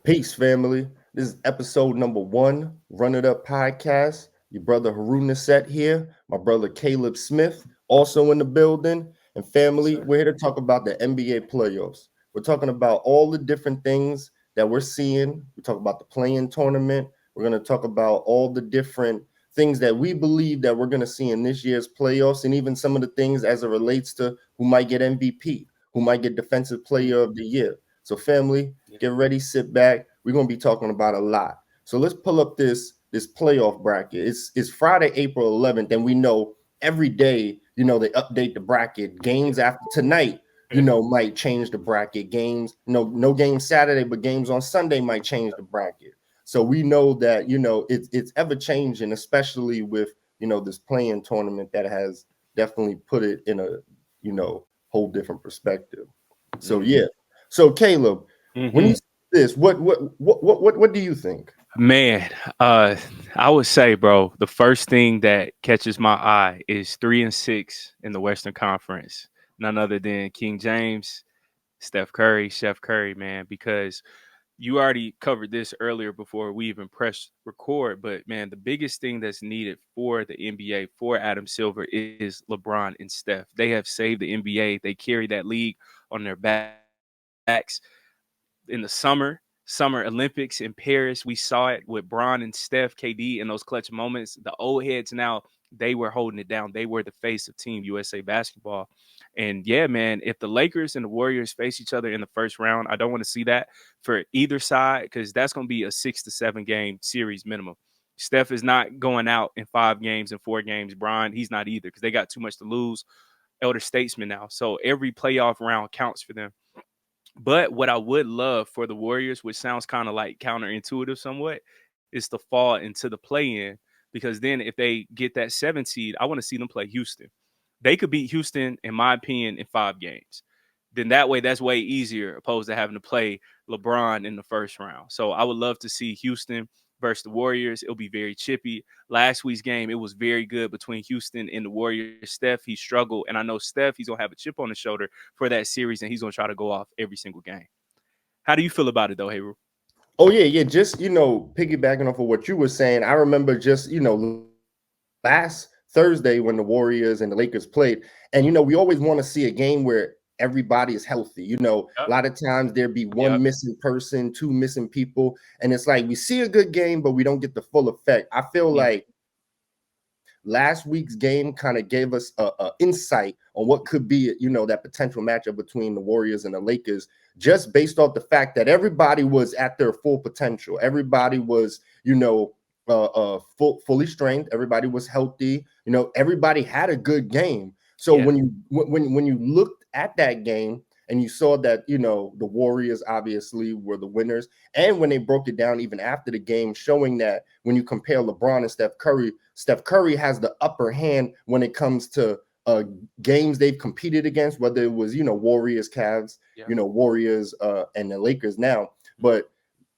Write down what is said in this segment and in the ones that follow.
Peace, family. This is episode number one, Run It Up podcast. Your brother Heru set here, my brother Caleb Smith, also in the building. And Yes, family, sir. we're here to talk about the NBA playoffs. We're talking about all the different things that we're seeing. We talk about the play-in tournament. We're going to talk about all the different things that we believe that we're going to see in this year's playoffs, and even some of the things as it relates to who might get MVP, who might get Defensive Player of the Year. So, family, Yeah. get ready, sit back. We're gonna be talking about a lot. So let's pull up this playoff bracket. It's Friday, April 11th, and we know every day, they update the bracket. Games after tonight, might change the bracket. Games, no games Saturday, but games on Sunday might change the bracket. So we know that it's ever changing, especially with this playing tournament that has definitely put it in a whole different perspective. So Mm-hmm. yeah. So Caleb, when you Mm-hmm. see this, what do you think? Man, I would say, bro, the first thing that catches my eye is 3-6 in the Western Conference. None other than King James, Steph Curry, Chef Curry, man, because you already covered this earlier before we even pressed record. But man, the biggest thing that's needed for the NBA for Adam Silver is LeBron and Steph. They have saved the NBA. They carry that league on their backs in the Summer Olympics in Paris. We saw it with Bron and Steph, KD in those clutch moments. The old heads now, they were holding it down. They were the face of Team USA basketball. And yeah, man, if the Lakers and the Warriors face each other in the first round, I don't want to see that for either side because that's going to be a 6 to 7 game series minimum. Steph is not going out in 5 games and 4 games. Bron, he's not either because they got too much to lose. Elder statesman now. So every playoff round counts for them. But what I would love for the Warriors, which sounds kind of like counterintuitive somewhat, is to fall into the play in because then if they get that 7 seed, I want to see them play Houston. They could beat Houston, in my opinion, in 5 games. Then that way, that's way easier opposed to having to play LeBron in the first round. So I would love to see Houston versus the Warriors. It'll be very chippy. Last week's game, it was very good between Houston and the Warriors. Steph, he struggled. And I know Steph, he's going to have a chip on his shoulder for that series, and he's going to try to go off every single game. How do you feel about it, though, Heru? Oh yeah, yeah. Just piggybacking off of what you were saying, I remember just last Thursday when the Warriors and the Lakers played, and we always want to see a game where everybody is healthy. A lot Yep. of times there be one Yep. missing person, two missing people, and it's like we see a good game, but we don't get the full effect. I feel Mhm. like last week's game kind of gave us a insight on what could be, that potential matchup between the Warriors and the Lakers, just based off the fact that everybody was at their full potential. Everybody was, fully strength. Everybody was healthy. Everybody had a good game. So Yeah. when you looked at that game and you saw that the Warriors obviously were the winners, and when they broke it down even after the game, showing that when you compare LeBron and Steph Curry has the upper hand when it comes to games they've competed against, whether it was Warriors, Cavs, Yeah. Warriors, and the Lakers now. Mhm. But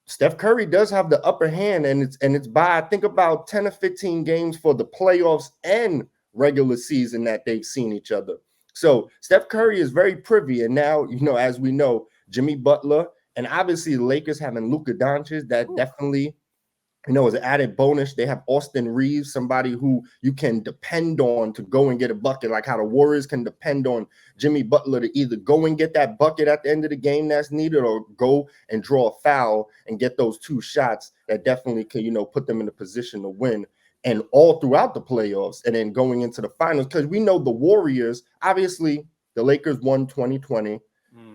Steph Curry does have the upper hand, and it's by I think about 10 or 15 games for the playoffs and regular season that they've seen each other. So Steph Curry is very privy, and now as we know, Jimmy Butler and obviously the Lakers having Luka Doncic, that Ooh. definitely as an added bonus. They have Austin Reeves, somebody who you can depend on to go and get a bucket, like how the Warriors can depend on Jimmy Butler to either go and get that bucket at the end of the game that's needed, or go and draw a foul and get those two shots that definitely can, put them in a position to win. And all throughout the playoffs, and then going into the finals, because we know the Warriors, obviously, the Lakers won 2020.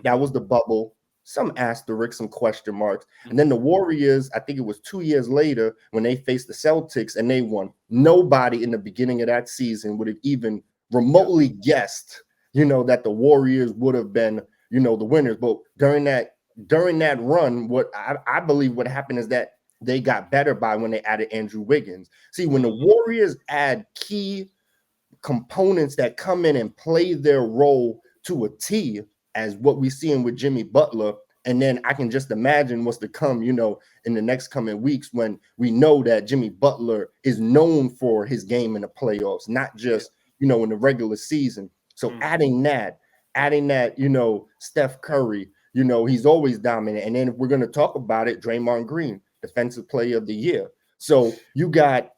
That Mhm. was the bubble. Some asterisks, some question marks. And then Mhm. the Warriors, I think it was 2 years later when they faced the Celtics and they won. Nobody in the beginning of that season would have even Yep. remotely guessed, that the Warriors would have been, the winners. But during that run, what I believe what happened is that they got better by when they added Andrew Wiggins. See, when the Mhm. Warriors add key components that come in and play their role to a T, as what we seeing with Jimmy Butler. And then I can just imagine what's to come, in the next coming weeks, when we know that Jimmy Butler is known for his game in the playoffs, not Yeah. just, in the regular season. So Mhm. adding that, Steph Curry, he's always dominant. And then if we're going to talk about it, Draymond Green, defensive player of the year. So you got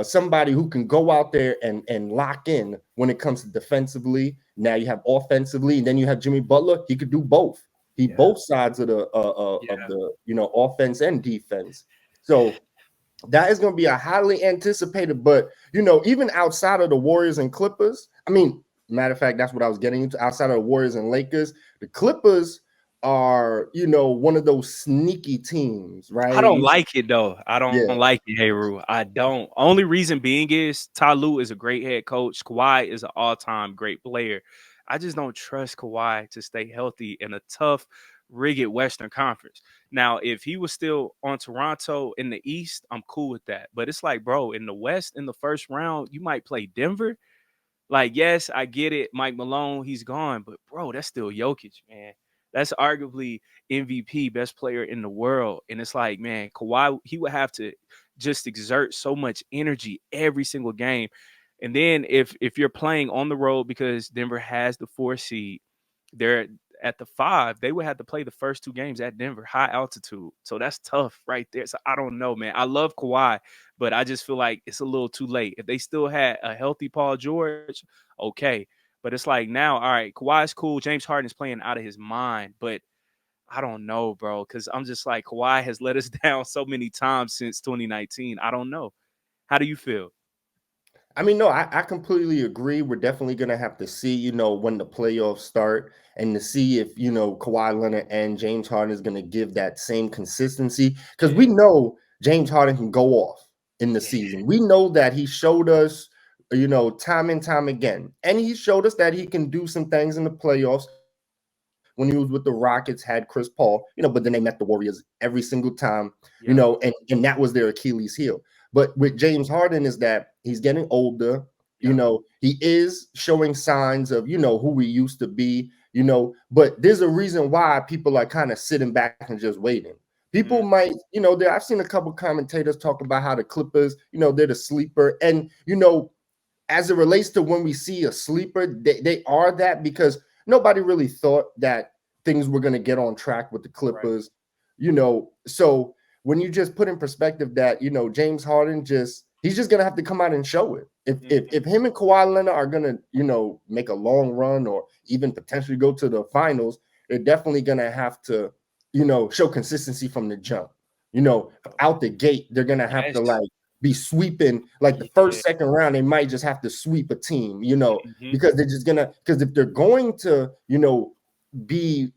somebody who can go out there and lock in when it comes to defensively. Now you have offensively, and then you have Jimmy Butler. He could do both. He Yeah. both sides of Yeah. the offense and defense. So that is going to be a highly anticipated. But even outside of the Warriors and Clippers, I mean, matter of fact, that's what I was getting into. Outside of the Warriors and Lakers, the Clippers are one of those sneaky teams, I right? don't like it though. I don't Yeah, like it, Heru. I don't. Only reason being is Ty Lue is a great head coach. Kawhi is an all-time great player. I just don't trust Kawhi to stay healthy in a tough, rigid Western Conference. Now, if he was still on Toronto in the East, I'm cool with that. But it's like, bro, in the West, in the first round, you might play Denver. Like, yes, I get it. Mike Malone, he's gone, but bro, that's still Jokic, man. That's arguably MVP, best player in the world. And it's like, man, Kawhi, he would have to just exert so much energy every single game. And then if you're playing on the road because Denver has the 4 seed, they're at the 5, they would have to play the first 2 games at Denver, high altitude. So that's tough right there. So I don't know, man. I love Kawhi, but I just feel like it's a little too late. If they still had a healthy Paul George, okay. But it's like now, all right, Kawhi's cool. James Harden is playing out of his mind, but I don't know, bro, because I'm just like Kawhi has let us down so many times since 2019. I don't know. How do you feel? I mean, no, I completely agree. We're definitely gonna have to see, when the playoffs start and to see if, Kawhi Leonard and James Harden is gonna give that same consistency. Because we Yeah, know James Harden can go off in the yeah, season. We know that he showed us, time and time again. And he showed us that he can do some things in the playoffs when he was with the Rockets, had Chris Paul, but then they met the Warriors every single time, yep, and that was their Achilles heel. But with James Harden is that he's getting older. yep. He is showing signs of, who he used to be, but there's a reason why people are kind of sitting back and just waiting. People Mm, might, I've seen a couple commentators talk about how the Clippers, they're the sleeper. And, as it relates to when we see a sleeper, they are that because nobody really thought that things were going to get on track with the right. Clippers, So when you just put in perspective that James Harden he's just going to have to come out and show it. If Hmm. him and Kawhi Leonard are going to make a long run or even potentially go to the finals, they're definitely going to have to show consistency from the jump. Out the gate, they're going to have to Yes. like be sweeping like the Yeah. first, second round. They might just have to sweep a team, Hmm. because they're just gonna because if they're going to, be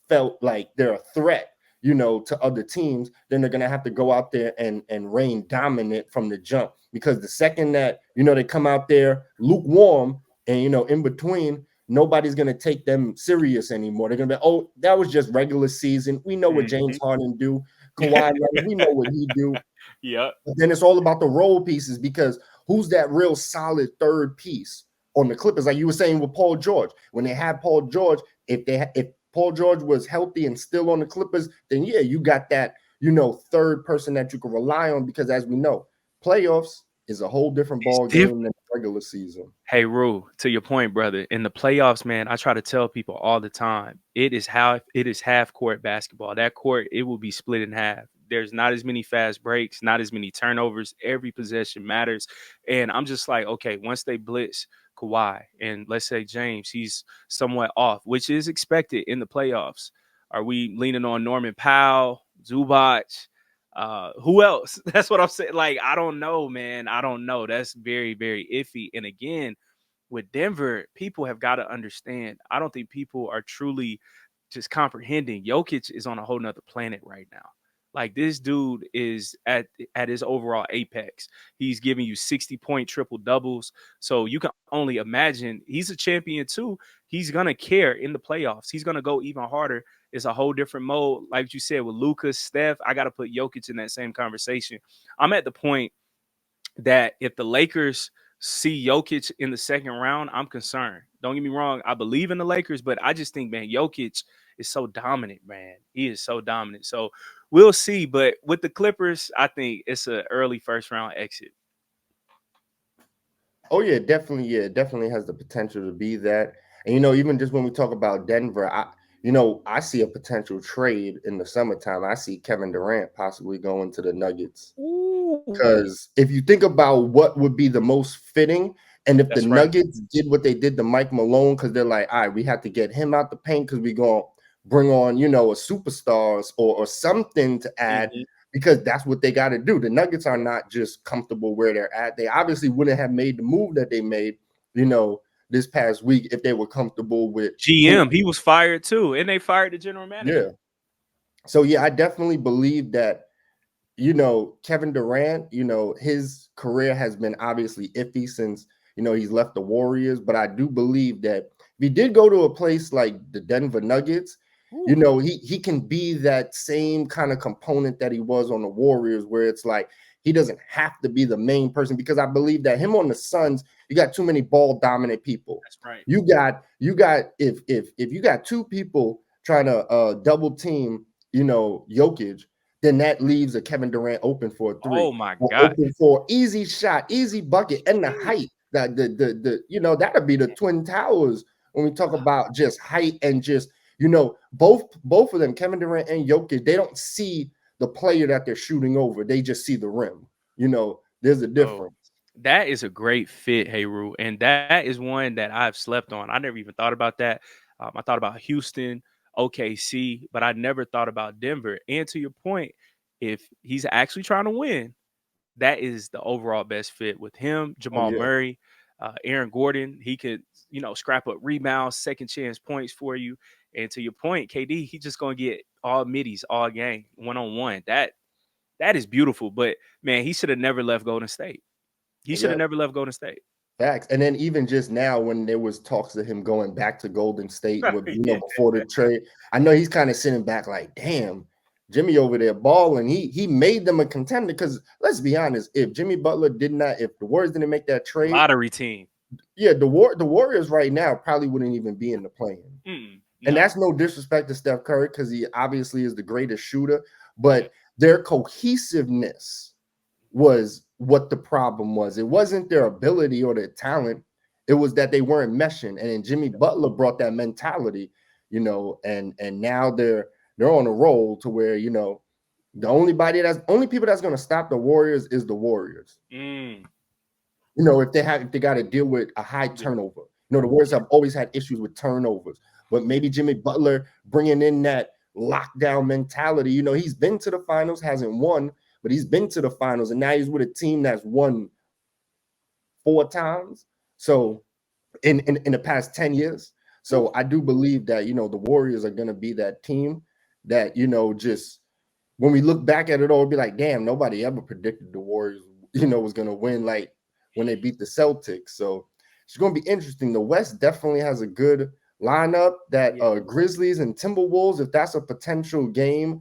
felt like they're a threat, to other teams, then they're gonna have to go out there and reign dominant from the jump. Because the second that they come out there lukewarm and in between, nobody's gonna take them serious anymore. They're gonna be, oh, that was just regular season. We know what James Hmm. Harden do. Kawhi Leonard, we know what he do. Yep. But then it's all about the role pieces because who's that real solid third piece on the Clippers? Like you were saying with Paul George, when they had Paul George, if Paul George was healthy and still on the Clippers, then yeah, you got that third person that you can rely on because as we know, playoffs is a whole different It's ball different. game than regular season. Hey, Rue, to your point, brother, in the playoffs, man, I try to tell people all the time, it is half court basketball. That court, it will be split in half. There's not as many fast breaks, not as many turnovers. Every possession matters. And I'm just like, okay, once they blitz Kawhi and let's say James, he's somewhat off, which is expected in the playoffs. Are we leaning on Norman Powell, Zubac? Who else? That's what I'm saying. Like, I don't know, man. I don't know. That's very, very iffy. And again, with Denver, people have got to understand. I don't think people are truly just comprehending. Jokic is on a whole nother planet right now. Like this dude is at his overall apex. He's giving you 60-point triple doubles. So you can only imagine he's a champion too. He's gonna care in the playoffs. He's gonna go even harder. It's a whole different mode. Like you said with Lucas, Steph, I gotta put Jokic in that same conversation. I'm at the point that if the Lakers see Jokic in the second round, I'm concerned. Don't get me wrong, I believe in the Lakers, but I just think, man, Jokic is so dominant, man. He is so dominant. So we'll see. But with the Clippers, I think it's an early first round exit. Oh yeah, definitely has the potential to be that. And even just when we talk about Denver, I see a potential trade in the summertime. I see Kevin Durant possibly going to the Nuggets. Ooh, Because if you think about what would be the most fitting, and if the that's right. Nuggets did what they did to Mike Malone, because they're like, all right, we have to get him out the paint because we're going to bring on, a superstar or something to add, Mhm. because that's what they got to do. The Nuggets are not just comfortable where they're at. They obviously wouldn't have made the move that they made, you know, this past week if they were comfortable with who. GM, he was fired too, and they fired the general Yeah. manager. So, yeah, I definitely believe that Kevin Durant, his career has been obviously iffy since, he's left the Warriors. But I do believe that if he did go to a place like the Denver Nuggets, Ooh, he can be that same kind of component that he was on the Warriors, where it's like he doesn't have to be the main person, because I believe that him on the Suns, you got too many ball dominant people. that's right. You got if you got two people trying to double team, Jokic, then that leaves a Kevin Durant open for a three, Oh my or god. open for easy shot, easy bucket, and the height that that'd be the Twin Towers when we talk about just height and just both of them, Kevin Durant and Jokic, they don't see the player that they're shooting over. They just see the rim. There's a Oh, difference. that is a great fit, Heru, and that is one that I've slept on. I never even thought about that. I thought about Houston, OKC, but I never thought about Denver. And to your point, if he's actually trying to win, that is the overall best fit with him, Oh Jamal yeah, Murray, Aaron Gordon. He could, scrap up rebounds, second chance points for you. And to your point, KD, he just gonna get all middies all game, 1-on-1. That is beautiful. But man, he should have never left Golden State. He should have yeah. never left Golden State. Facts. And then even just now, when there was talks of him going back to Golden State, with Yeah. before the trade, I know he's kind of sitting back like, damn, Jimmy over there balling. He made them a contender, because let's be honest, if Jimmy Butler did not, if the Warriors didn't make that trade, Lottery team. yeah, the Warriors right now probably wouldn't even be in the play-in. And No. that's no disrespect to Steph Curry, because he obviously is the greatest shooter, Yeah. but their cohesiveness was what the problem was. It wasn't their ability or their talent. It was that they weren't meshing. And then Jimmy Butler brought that mentality, and now they're on a roll to where, the only people that's going to stop the Warriors is the Warriors. Mm. If they got to deal with a high Yeah. turnover. The Warriors have always had issues with turnovers, but maybe Jimmy Butler bringing in that lockdown mentality. He's been to the finals, hasn't won, but he's been to the finals, and now he's with a team that's won 4 times. So in the past 10 years. Ooh. So I do believe that, the Warriors are going to be that team that, just when we look back at it all, be like, damn, nobody ever predicted the Warriors, was going to win, like when they beat the Celtics. So it's going to be interesting. The West definitely has a good lineup. That Yeah. Grizzlies and Timberwolves, if that's a potential game,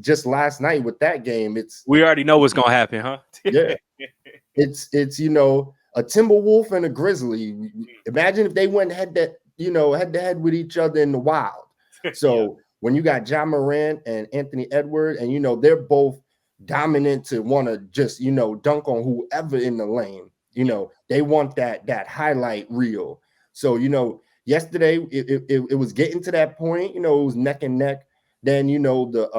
just last night with that game, it's We already know what's gonna happen, huh? yeah, it's a Timberwolf and a Grizzly. Imagine if they went head to head with each other in the wild. Yeah. So when you got John Morant and Anthony Edwards, and they're both dominant to want to just dunk on whoever in the lane. Yeah. They want that highlight reel. So yesterday it was getting to that point. It was neck and neck. Then the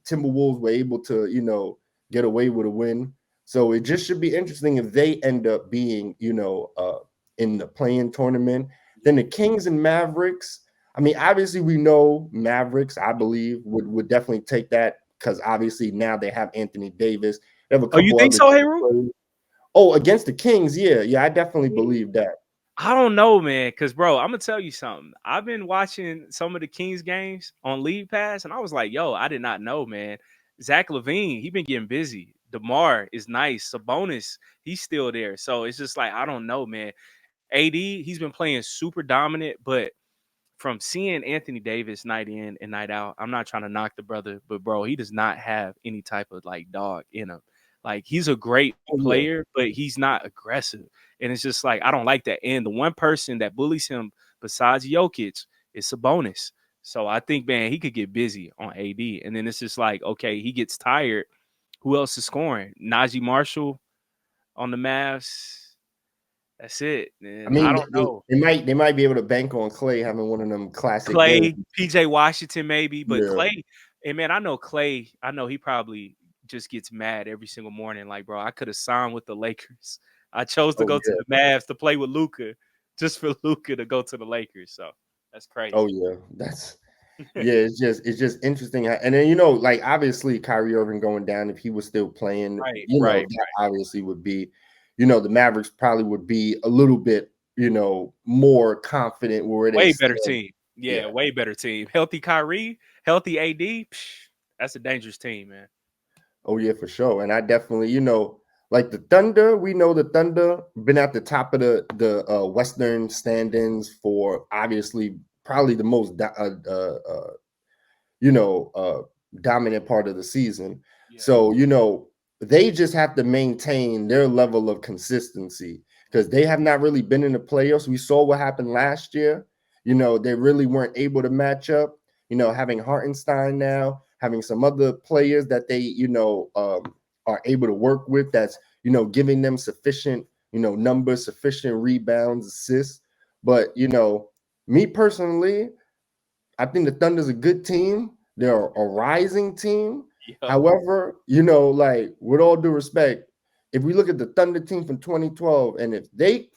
Timberwolves were able to get away with a win. So it just should be interesting if they end up being, in the playing tournament. Then the Kings and Mavericks. I mean, obviously we know Mavericks, I believe, would definitely take that, because obviously now they have Anthony Davis. They have a Oh, you couple think other so, key Heru? players. Oh, against the Kings, yeah, I definitely believe that. I don't know, man. Cause bro, I'm gonna tell you something. I've been watching some of the Kings games on League Pass, and I was like, yo, I did not know, man. Zach Levine, he been getting busy. DeMar is nice. Sabonis, he's still there. So it's just like, I don't know, man. AD, he's been playing super dominant, but from seeing Anthony Davis night in and night out, I'm not trying to knock the brother, but bro, he does not have any type of like dog in him. Like he's a great Oh yeah, player, but he's not aggressive. And it's just like I don't like that. And the one person that bullies him besides Jokic is Sabonis. So I think, man, he could get busy on AD. And then it's just like, okay, he gets tired. Who else is scoring? Najee Marshall on the Mavs. That's it, I and I mean, don't know. they might be able to bank on Clay having one of them classic games. Clay, PJ Washington maybe, but Yeah. Clay, and man, I know Clay, I know he probably just gets mad every single morning. Like, bro, I could have signed with the Lakers. I chose to Oh go to yeah. the Mavs to play with Luca, just for Luca to go to the Lakers. So that's Oh crazy. yeah. That's yeah. It's just interesting. And then like obviously Kyrie Irving going down. If he was still playing, Right, right, that obviously would be, the Mavericks probably would be a little bit, more confident where they way better stand. team. Yeah, Yeah. way better team. Healthy Kyrie, healthy AD. That's a dangerous team, man. Oh yeah, for sure. And I definitely, like the Thunder, we know the Thunder been at the top of the Western standings for obviously probably the most you know, uh, dominant part of the season. Yeah. So, they just have to maintain their level of consistency because they have not really been in the playoffs. We saw what happened last year. They really weren't able to match up. Having Hartenstein now, having some other players that they, are able to work with that's, giving them sufficient, numbers, sufficient rebounds, assists. But, me personally, I think the Thunder's a good team. They're a rising team. Yep. However, like with all due respect, if we look at the Thunder team from 2012, and if they,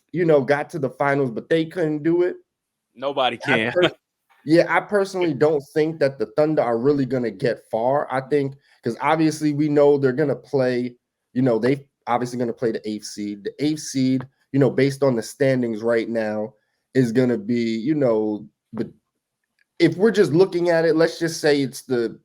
got to the finals, but they couldn't do it, Nobody I can. yeah, I personally don't think that the Thunder are really gonna get far. I think because obviously we know they're gonna play, they obviously gonna play the eighth seed. The eighth seed, based on the standings right now, is gonna be, the if we're just looking at it, let's just say it's the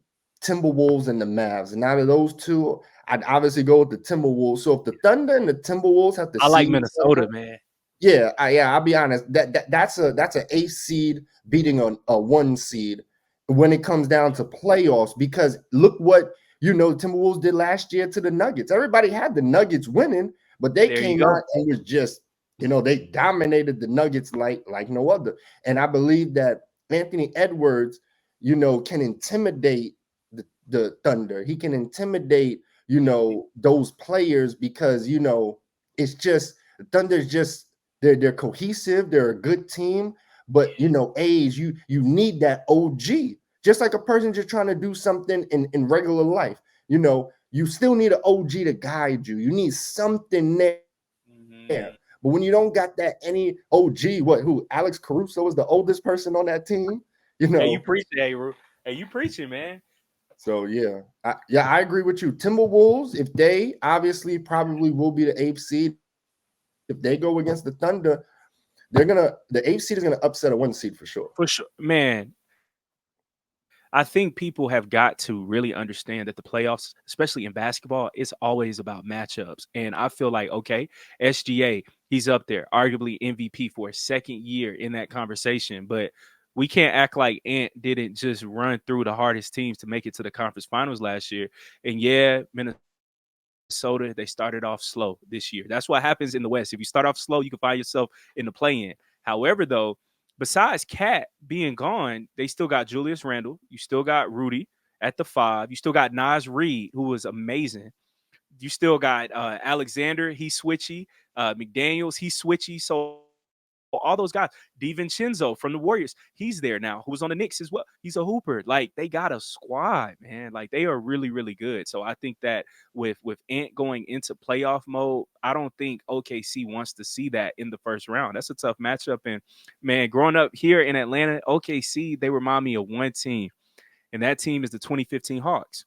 Timberwolves and the Mavs. And out of those two, I'd obviously go with the Timberwolves. So if the Thunder and the Timberwolves have to I like see each other, Minnesota, man. yeah, I'll be honest. That's an eight seed beating a one seed when it comes down to playoffs. Because look what Timberwolves did last year to the Nuggets. Everybody had the Nuggets winning, but they There you came go. out and was just they dominated the Nuggets like no other. And I believe that Anthony Edwards, can intimidate the Thunder. He can intimidate those players because it's just the Thunder's just they're cohesive. They're a good team, but age you need that OG. Just like a person just trying to do something in regular life, you still need an OG to guide you. You need something there. But when you don't Mhm. got that any OG, who Alex Caruso is the oldest person on that team, Hey, you preaching, hey, hey, you preaching, man. So I agree with you. Timberwolves, if they obviously probably will be the eighth seed, if they go against the Thunder, the eighth seed is gonna upset a one seed for sure. For sure, man. I think people have got to really understand that the playoffs, especially in basketball, is always about matchups. And I feel like, okay, SGA, he's up there, arguably MVP for a second year in that conversation. But we can't act like Ant didn't just run through the hardest teams to make it to the conference finals last year. And yeah, Minnesota, they started off slow this year. That's what happens in the West. If you start off slow, you can find yourself in the play in. However, though, besides Cat being gone, they still got Julius Randle. You still got Rudy at the five. You still got Nas Reed, who was amazing. You still got Alexander, he's switchy. McDaniels, he's switchy. So all those guys, DiVincenzo from the Warriors, he's there now. Who was on the Knicks as well? He's a hooper. Like they got a squad, man. Like they are really, really good. So I think that with Ant going into playoff mode, I don't think OKC wants to see that in the first round. That's a tough matchup. And man, growing up here in Atlanta, OKC, they remind me of one team, and that team is the 2015 Hawks,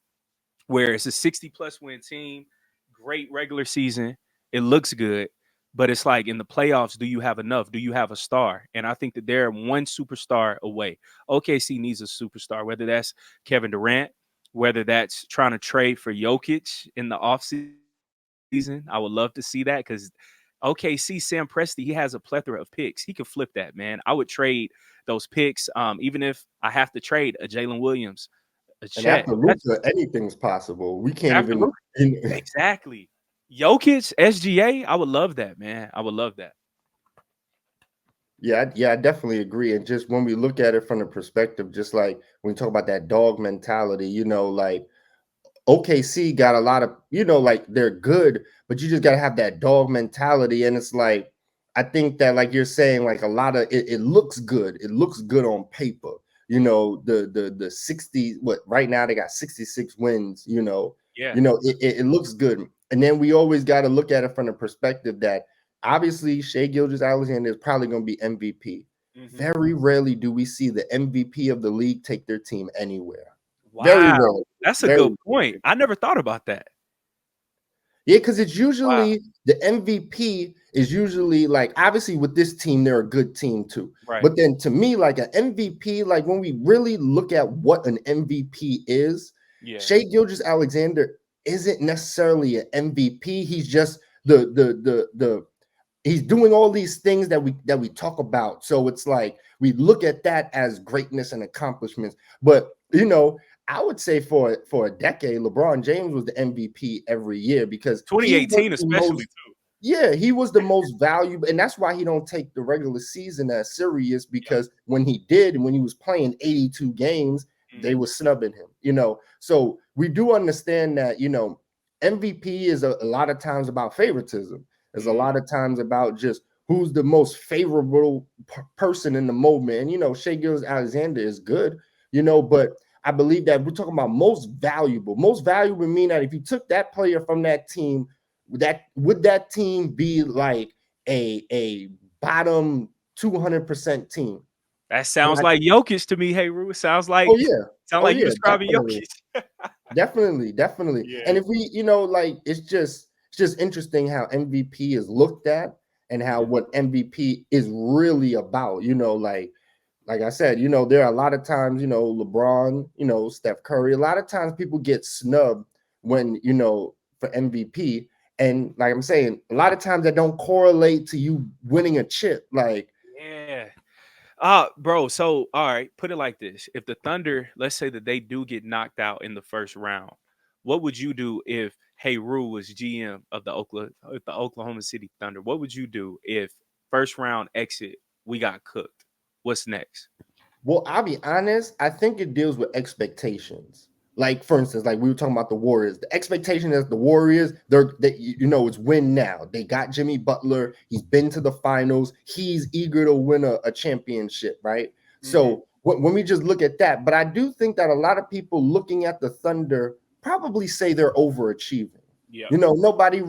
where it's a 60 plus win team, great regular season. It looks good, but it's like in the playoffs, do you have enough? Do you have a star? And I think that they're one superstar away. OKC needs a superstar, whether that's Kevin Durant, whether that's trying to trade for Jokic in the offseason. I would love to see that because OKC, Sam Presti, he has a plethora of picks. He could flip that, man. I would trade those picks, even if I have to trade a Jalen Williams, a And Chet. after That's Luca, anything's possible. We can't after even. Luka. Exactly. Jokic, SGA, I would love that, man. I would love that. Yeah, I definitely agree. And just when we look at it from the perspective, just like when we talk about that dog mentality, like OKC got a lot of, like they're good, but you just got to have that dog mentality. And it's like, I think that, like you're saying, like a lot of it looks good. It looks good on paper. The 60, what right now they got 66 wins. Yeah. It looks good. And then we always got to look at it from the perspective that obviously Shea Gilgeous-Alexander is probably going to be MVP. Hmm. Very rarely do we see the MVP of the league take their team anywhere. Very Wow, rarely. that's a good Very point. rarely. I never thought about that. Yeah, because it's Wow. usually the MVP is usually like obviously with this team, they're a good team too. Right. But then to me, like an MVP, like when we really look at what an MVP is, Yeah. Shea Gilgis Alexander isn't necessarily an MVP. He's just the he's doing all these things that we talk about. So it's like we look at that as greatness and accomplishments. But I would say for a decade, LeBron James was the MVP every year because he was 2018 the especially most. too. Yeah, he was the most valuable, and that's why he don't take the regular season as serious Yep. because when he did, when he was playing 82 games, they Mhm. were snubbing him. So we do understand that, MVP is a lot of times about favoritism. There's a Mm. lot of times about just who's the most favorable person in the moment. And Shea Gilgeous Alexander is good, but I believe that we're talking about most valuable. Most valuable mean that if you took that player from that team, would that team be like a bottom 200% team? That And sounds like Jokic to me, Heru. It sounds oh like yeah, sound oh like you yeah, describing definitely. Jokic. Definitely. And Yeah. if we, like it's just interesting how MVP is looked at and how Yeah. what MVP is really about. Like I said, there are a lot of times, LeBron, Steph Curry, a lot of times people get snubbed when, for MVP. And like I'm saying, a lot of times that don't correlate to you winning a chip. Like, Yeah. Bro, so all right, put it like this. If the Thunder, let's say that they do get knocked out in the first round, what would you do if Heru was GM of the Oklahoma City Thunder? What would you do if first round exit we got cooked? What's next? well, I'll be honest. I think it deals with expectations. Like, for instance, like we were talking about the Warriors. The expectation is the Warriors, it's win now. They got Jimmy Butler. He's been to the finals. He's eager to win a championship, right? Hmm. So when we just look at that, but I do think that a lot of people looking at the Thunder probably say they're overachieving. Yeah. Nobody,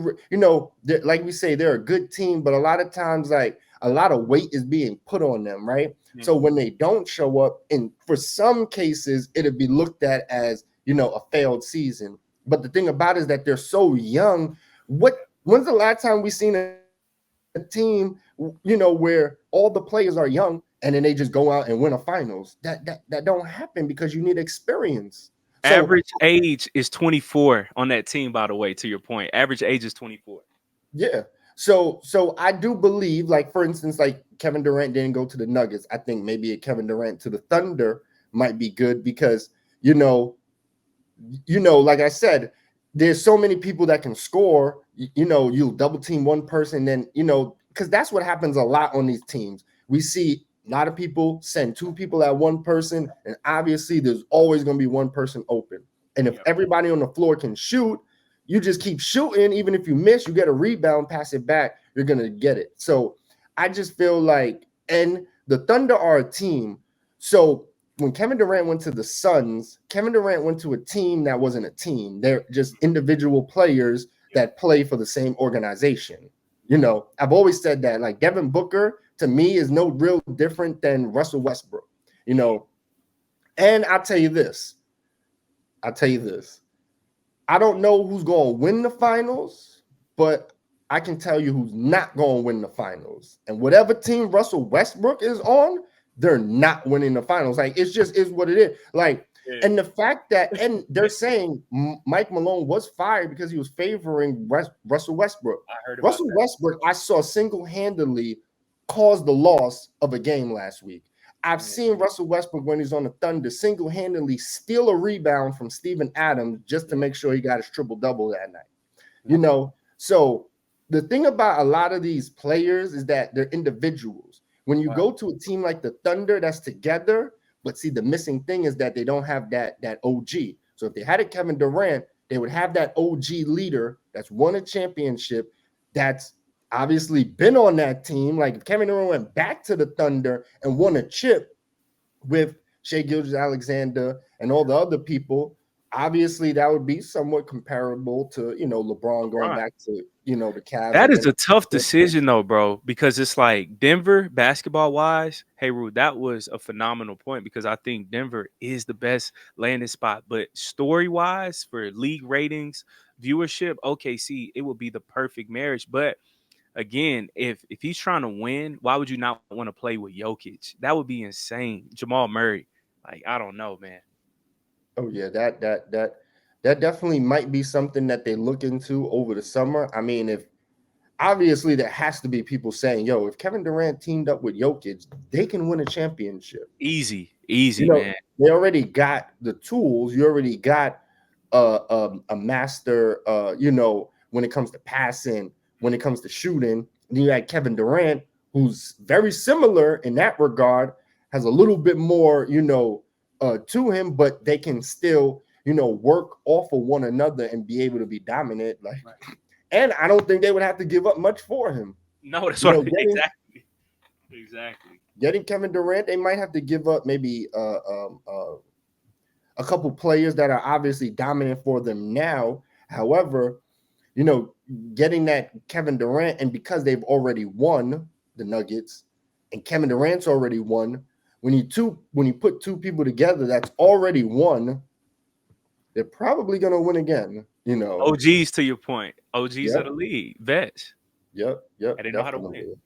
like we say, they're a good team, but a lot of times, like a lot of weight is being put on them, right? So Hmm. when they don't show up, and for some cases, it'll be looked at as a failed season. But the thing about it is that they're so young. When's the last time we seen a team, where all the players are young and then they just go out and win a finals? That don't happen because you need experience. So Average age is 24 on that team, by the way, to your point. Average age is 24. yeah. So I do believe, like for instance, like Kevin Durant didn't go to the Nuggets. I think maybe a Kevin Durant to the Thunder might be good because you know like I said, there's so many people that can score. You'll double team one person, then because that's what happens a lot on these teams. We see a lot of people send two people at one person, and obviously there's always going to be one person open. And if Yep. everybody on the floor can shoot, you just keep shooting. Even if you miss, you get a rebound, pass it back, you're gonna get it. So I just feel like, and the Thunder are a team. So when Kevin Durant went to the Suns, Kevin Durant went to a team that wasn't a team. They're just individual players Yep. that play for the same organization. I've always said that. Like Devin Booker to me is no real different than Russell Westbrook. You Mm. know, and I'll tell you this. I'll tell you this. I don't know who's going to win the finals, but I can tell you who's not going to win the finals. And whatever team Russell Westbrook is on, they're not winning the finals. Like it's just is what it is. Like, Yeah. and the fact that, and they're saying Mike Malone was fired because he was favoring Russell Westbrook. I heard about Russell Westbrook, I saw single-handedly cause the loss of a game last week. I've that. seen Russell Westbrook when he's on the Thunder single-handedly steal a rebound from Steven Adams just to make sure he got his triple-double that night. So the thing about a lot of these players is that they're individuals. When you Wow. go to a team like the Thunder that's together, but see the missing thing is that they don't have that OG. So if they had a Kevin Durant, they would have that OG leader that's won a championship, that's obviously been on that team. Like if Kevin Durant went back to the Thunder and won a chip with Shea Gilgeous-Alexander and all the other people, obviously that would be somewhat comparable to, LeBron going LeBron. back to, the Cavs That and is winning a tough the chip. decision though, bro, because it's like Denver basketball wise. Hey, Ru, that was a phenomenal point because I think Denver is the best landing spot. But story wise, for league ratings, viewership, OKC, it would be the perfect marriage. But again, if he's trying to win, why would you not want to play with Jokic? That would be insane. Jamal Murray, like I don't know, man. Oh yeah, that definitely might be something that they look into over the summer. I mean, if obviously there has to be people saying, "Yo, if Kevin Durant teamed up with Jokic, they can win a championship." Easy, You easy, know, man. they already got the tools. You already got a master. When it comes to passing, when it comes to shooting, then you had Kevin Durant, who's very similar in that regard, has a little bit more, to him, but they can still, work off of one another and be able to be dominant. Like, Right. and I don't think they would have to give up much for him. No, that's You what know, getting exactly, exactly. getting Kevin Durant, they might have to give up maybe a couple players that are obviously dominant for them now. However, you know, getting that Kevin Durant, and because they've already won the Nuggets, and Kevin Durant's already won, when you put two people together that's already won, they're probably gonna win again. OGs to your point. OGs of the Yep, league, vets, yep, and they know how to win. definitely.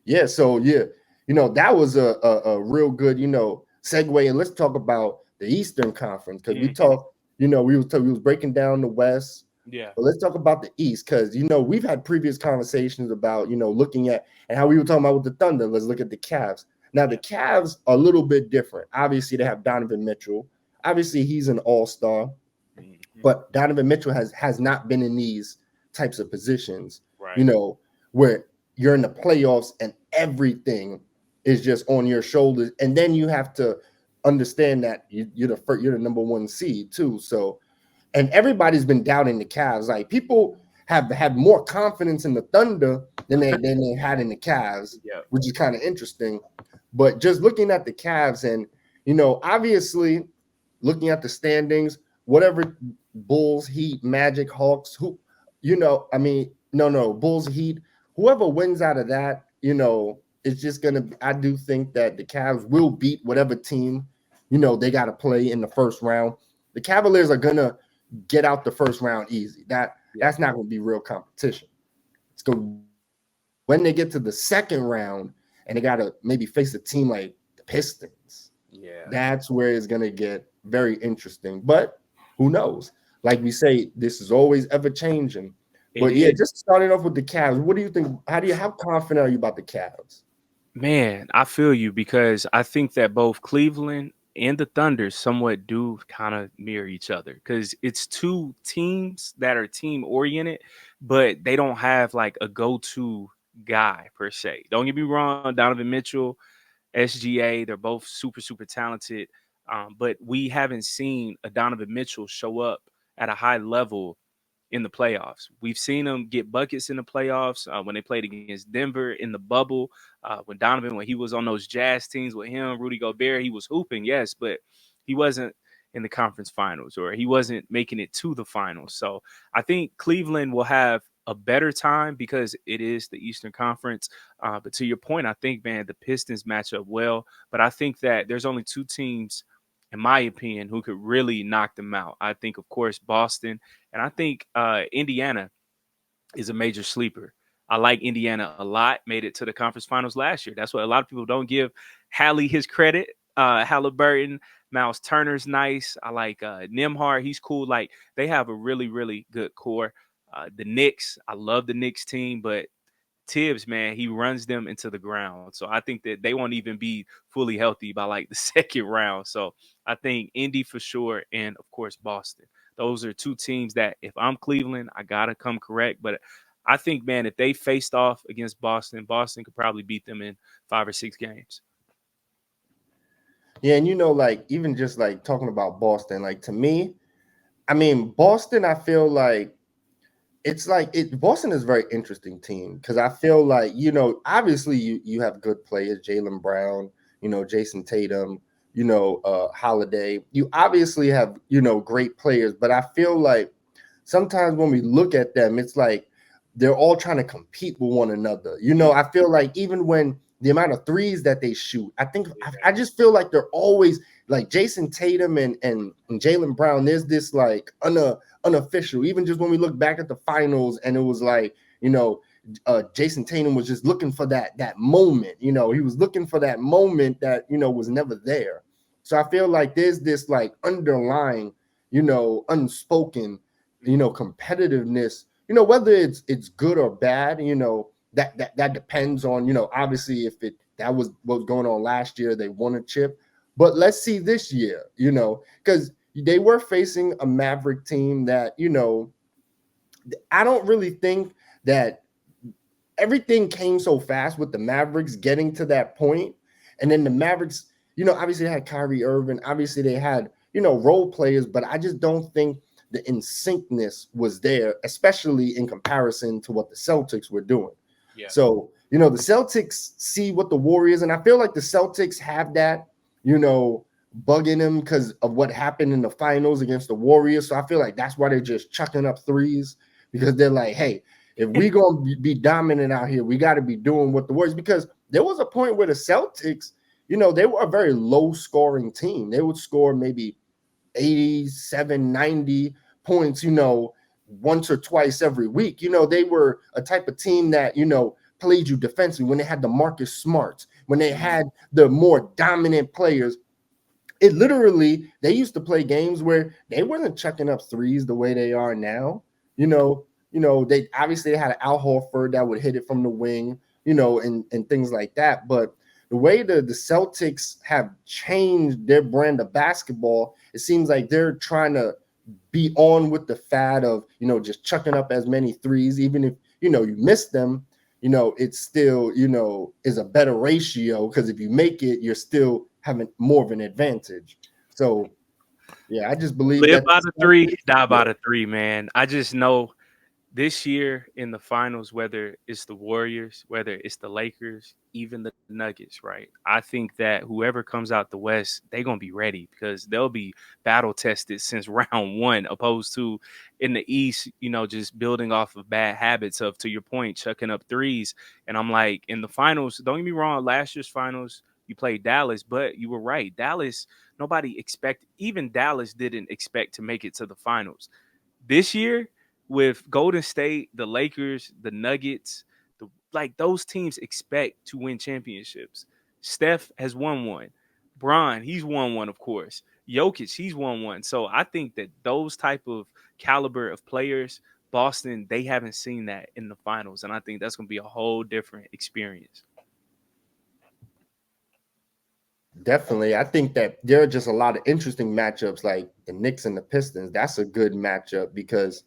Yeah, so yeah, that was a real good, segue. And let's talk about the Eastern Conference because we Mhm. talked, we was breaking down the West, Yeah, but let's talk about the East because we've had previous conversations about looking at and how we were talking about with the Thunder. Let's look at the Cavs. Now the yeah. Cavs are a little bit different. Obviously, they have Donovan Mitchell. Obviously, he's an all-star, Mhm. but Donovan Mitchell has not been in these types of positions, you Right. know, where you're in the playoffs and everything is just on your shoulders, and then you have to understand that you're the number one seed too. So, and everybody's been doubting the Cavs. Like people have had more confidence in the Thunder than they had in the Cavs, Yeah. which is kind of interesting. But just looking at the Cavs and obviously looking at the standings, whatever Bulls, Heat, Magic, Hawks, I mean, no, Bulls, Heat, whoever wins out of that, it's just gonna. I do think that the Cavs will beat whatever team, they got to play in the first round. The Cavaliers are gonna get out the first round easy. Yeah. That's not gonna be real competition. So when they get to the second round and they gotta maybe face a team like the Pistons, Yeah. that's where it's going to get very interesting. But who knows? Like we say, this is always ever changing. It But yeah, is. just starting off with the Cavs. What do you think? How confident are you about the Cavs? Man, I feel you because I think that both Cleveland and the Thunder somewhat do kind of mirror each other because it's two teams that are team oriented, but they don't have like a go to guy per se. Don't get me wrong, Donovan Mitchell, SGA, they're both super, super talented. But we haven't seen a Donovan Mitchell show up at a high level in the playoffs. We've seen him get buckets in the playoffs when they played against Denver in the bubble. When he was on those Jazz teams with him, Rudy Gobert, he was hooping, yes, but he wasn't in the conference finals or he wasn't making it to the finals. So I think Cleveland will have a better time because it is the Eastern Conference. But to your point, I think, man, the Pistons match up well. But I think that there's only two teams, in my opinion, who could really knock them out. I think, of course, Boston and I think Indiana is a major sleeper. I like Indiana a lot. Made it to the conference finals last year. That's what a lot of people don't give Hallie his credit. Halliburton, Miles Turner's nice. I like Nimhard. He's cool. Like they have a really, really good core. The Knicks, I love the Knicks team, but Tibbs, man, he runs them into the ground. So I think that they won't even be fully healthy by like the second round. So I think Indy for sure, and of course Boston. Those are two teams that if I'm Cleveland, I gotta come correct. But I think, man, if they faced off against Boston, Boston could probably beat them in 5 or 6 games. Yeah, and like even just like talking about Boston, like to me, I mean, Boston, I feel like it's like Boston is a very interesting team because I feel like, obviously you have good players, Jaylen Brown, Jason Tatum, Holiday. You obviously have, great players, but I feel like sometimes when we look at them, it's like they're all trying to compete with one another. I feel like even when the amount of threes that they shoot, I just feel like they're always like Jason Tatum and Jaylen Brown. There's this like unofficial, even just when we look back at the finals, and it was like, Jason Tatum was just looking for that moment. He was looking for that moment that was never there. So I feel like there's this like underlying, unspoken, competitiveness. Whether it's good or bad. That depends on, obviously if that was what was going on last year, they won a chip. But let's see this year, because they were facing a Maverick team that, I don't really think that everything came so fast with the Mavericks getting to that point. And then the Mavericks, obviously they had Kyrie Irving, obviously they had, role players, but I just don't think the in syncness was there, especially in comparison to what the Celtics were doing. Yeah. So, the Celtics see what the Warriors, and I feel like the Celtics have that, bugging them because of what happened in the finals against the Warriors. So I feel like that's why they're just chucking up threes, because they're like, hey, if we gonna be dominant out here, we got to be doing what the Warriors. Because there was a point where the Celtics, they were a very low scoring team. They would score maybe 87, 90 points, once or twice every week. They were a type of team that, played you defensively when they had the Marcus Smarts, when they had the more dominant players. It literally, they used to play games where they wasn't chucking up threes the way they are now. They obviously had an Al Horford that would hit it from the wing, and things like that. But the way the Celtics have changed their brand of basketball, it seems like they're trying to be on with the fad of, just chucking up as many threes, even if, you miss them, it's still, is a better ratio, because if you make it, you're still having more of an advantage. So, yeah, I just believe Live that by the the three, Celtics, die yeah, by the three, man. I just know this year in the finals, whether it's the Warriors, whether it's the Lakers, even the Nuggets, right? I think that whoever comes out the West, they're gonna be ready because they'll be battle tested since round one, opposed to in the East, just building off of bad habits of, to your point, chucking up threes. And I'm like, in the finals, don't get me wrong, last year's finals, you played Dallas, but you were right. Dallas, nobody expected, even Dallas didn't expect to make it to the finals. This year, with Golden State, the Lakers, the Nuggets, like those teams expect to win championships. Steph has won one. Bron, he's won one, of course. Jokic, he's won one. So I think that those type of caliber of players, Boston, they haven't seen that in the finals, and I think that's going to be a whole different experience. definitely. I think that there are just a lot of interesting matchups, like the Knicks and the Pistons. That's a good matchup because,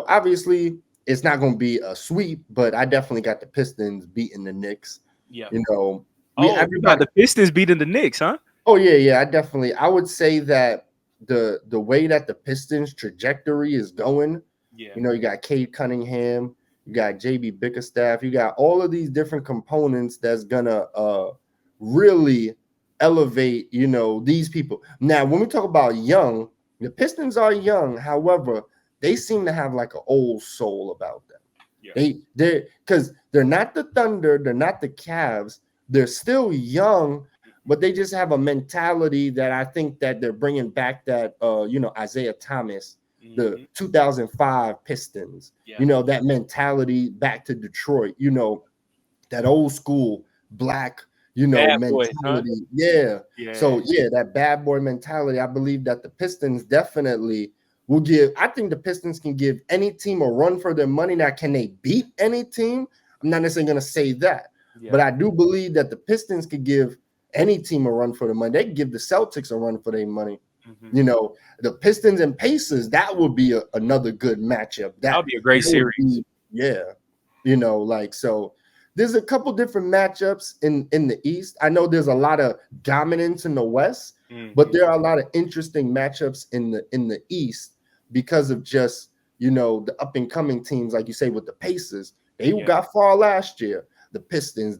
obviously it's not going to be a sweep, but I definitely got the Pistons beating the Knicks. Yeah. You know, we Oh, you got everybody. the Pistons beating the Knicks, huh? Oh yeah, yeah. I would say that the way that the Pistons trajectory is going, Yeah. you got Cade Cunningham, you got JB Bickerstaff, you got all of these different components that's gonna really elevate, these people. Now, when we talk about young, the Pistons are young. However, they seem to have like an old soul about them. Yeah. They're because they're not the Thunder, they're not the Cavs. They're still young, but they just have a mentality that I think that they're bringing back that Isaiah Thomas, the Mm-hmm. 2005 Pistons, Yeah. that mentality back to Detroit, that old school black, Bad boys, huh? mentality. Yeah. Yeah. So yeah, that bad boy mentality. I believe that the Pistons definitely will give. I think the Pistons can give any team a run for their money. Now, can they beat any team? I'm not necessarily going to say that, Yeah. but I do believe that the Pistons could give any team a run for their money. They can give the Celtics a run for their money. Mm-hmm. The Pistons and Pacers, that would be another good matchup. That would be a great That would series. be, yeah, like so. There's a couple different matchups in the East. I know there's a lot of dominance in the West, but Mm-hmm. there are a lot of interesting matchups in the East because of just the up and coming teams, like you say, with the Pacers. They Yeah. got far last year. The Pistons,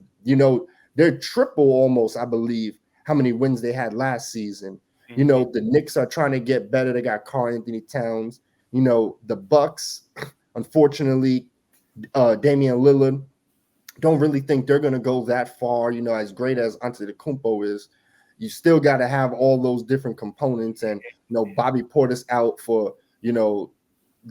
they're triple almost, I believe, how many wins they had last season. Hmm. The Knicks are trying to get better. They got Karl Anthony Towns. The Bucks, unfortunately, Damian Lillard, don't really think they're going to go that far. As great as Antetokounmpo is, you still got to have all those different components. And Bobby Portis out for the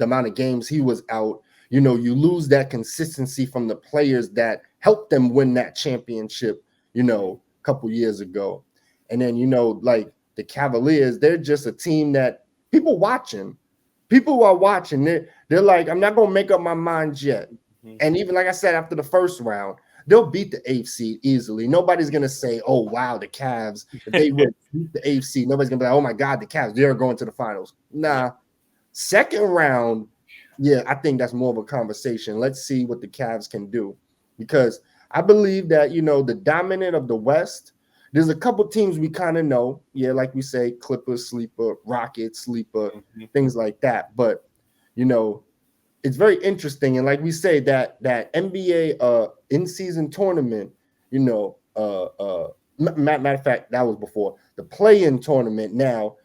amount of games he was out. You lose that consistency from the players that helped them win that championship. A couple years ago, and then like the Cavaliers, they're just a team that people watching. People are watching. They're like, I'm not going to make up my mind yet. Hmm. And even like I said, after the first round, they'll beat the eighth seed easily. Nobody's gonna say, "Oh wow, the Cavs." If they would beat the eighth seed, nobody's gonna be like, "Oh my God, the Cavs, they're going to the finals." Yeah. Nah, second round, yeah, I think that's more of a conversation. Let's see what the Cavs can do, because I believe that the dominant of the West. There's a couple teams we kind of know, yeah, like we say, Clippers sleeper, Rockets sleeper, Hmm. things like that. But you know, it's very interesting, and like we say, that NBA in season tournament, matter of fact, that was before the play-in tournament. Now,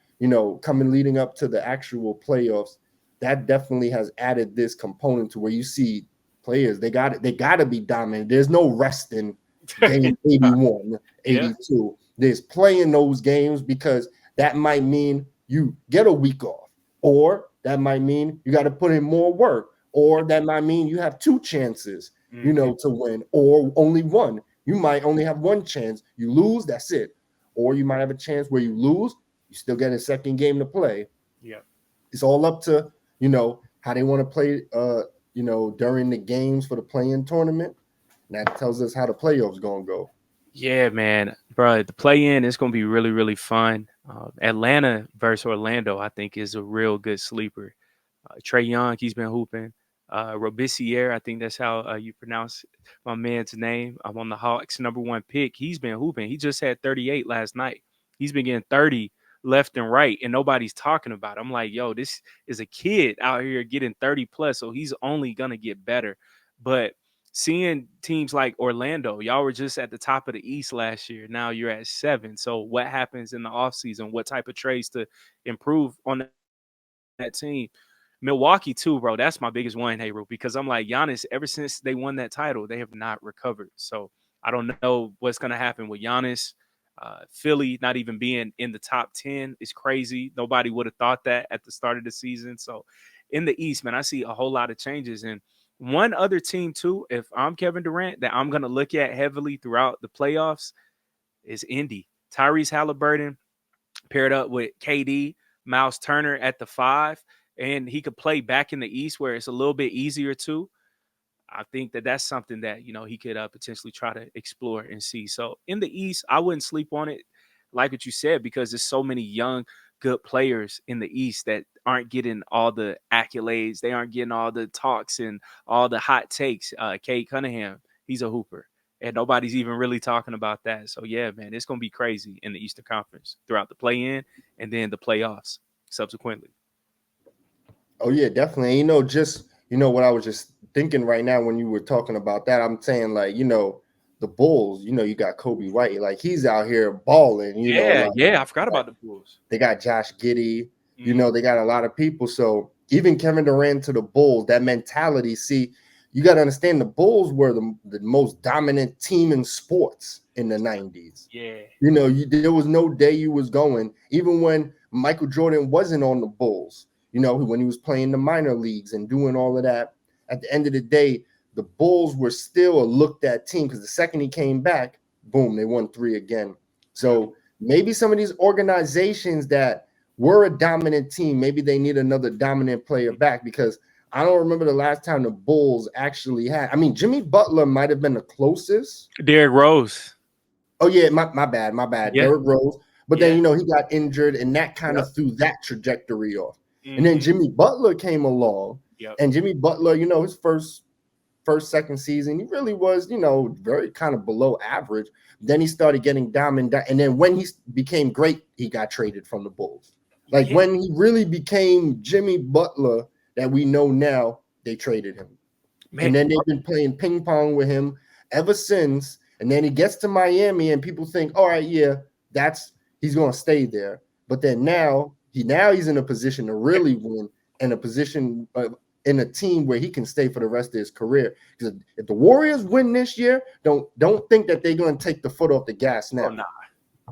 coming leading up to the actual playoffs, that definitely has added this component to where you see players, they got to be dominant. There's no resting game 81, Yeah. 82. There's playing those games, because that might mean you get a week off, or that might mean you got to put in more work, or that might mean you have two chances, Hmm. to win, or only one. You might only have one chance. You lose, that's it. Or you might have a chance where you lose, you still get a second game to play. Yeah. It's all up to, how they want to play, during the games for the play-in tournament. And that tells us how the playoffs going to go. Yeah, man, bro. The play in is going to be really, really fun. Atlanta versus Orlando, I think, is a real good sleeper. Trey Young, he's been hooping. Robisier, I think that's how you pronounce my man's name. I'm on the Hawks' number one pick. He's been hooping. He just had 38 last night. He's been getting 30 left and right, and nobody's talking about it. I'm like, yo, this is a kid out here getting 30 plus, so he's only gonna get better. But seeing teams like Orlando, y'all were just at the top of the East last year. Now you're at 7. So what happens in the offseason? What type of trades to improve on that team? Milwaukee too, bro. That's my biggest one, Heru, because I'm like Giannis. Ever since they won that title, they have not recovered. So I don't know what's gonna happen with Giannis. Philly not even being in the top 10 is crazy. Nobody would have thought that at the start of the season. So in the East, man, I see a whole lot of changes. And one other team too, if I'm Kevin Durant, that I'm gonna look at heavily throughout the playoffs is Indy. Tyrese Halliburton paired up with KD, Miles Turner at the 5, and he could play back in the East where it's a little bit easier too. I think that that's something that he could potentially try to explore and see. So in the East, I wouldn't sleep on it, like what you said, because there's so many young, good players in the East that aren't getting all the accolades. They aren't getting all the talks and all the hot takes. Kate Cunningham, he's a hooper, and nobody's even really talking about that. So yeah, man, it's gonna be crazy in the Eastern Conference throughout the play-in and then the playoffs subsequently. Oh yeah, definitely. And, just what I was just thinking right now when you were talking about that. I'm saying, like, the Bulls. You got Kobe White, like he's out here balling. Yeah, Like yeah, I forgot about the Bulls. they got Josh Giddey. Mm, They got a lot of people. So even Kevin Durant to the Bulls, that mentality. See, you got to understand the Bulls were the most dominant team in sports in the 90s. yeah, There was no day you was going, even when Michael Jordan wasn't on the Bulls, when he was playing the minor leagues and doing all of that. At the end of the day, the Bulls were still a looked at team, because the second he came back, boom, they won 3 again. yeah. So maybe some of these organizations that were a dominant team, maybe they need another dominant player back, because I don't remember the last time the Bulls actually had. I mean, Jimmy Butler might have been the closest. Derrick Rose. Oh yeah, my bad, my bad. Yeah, Derrick Rose, but then yeah, he got injured, and that kind yep, of threw that trajectory off. And then mhm, Jimmy Butler came along, yep, and Jimmy Butler, his second season, he really was, very kind of below average. Then he started getting dominant, and then when he became great, he got traded from the Bulls. Like yeah, when he really became Jimmy Butler that we know now they traded him. Man, And then they've been playing ping pong with him ever since. And then he gets to Miami, and people think, all right, yeah, that's he's going to stay there. But then he's in a position to really win, and a position in a team where he can stay for the rest of his career. Because if the Warriors win this year, don't think that they're going to take the foot off the gas oh now.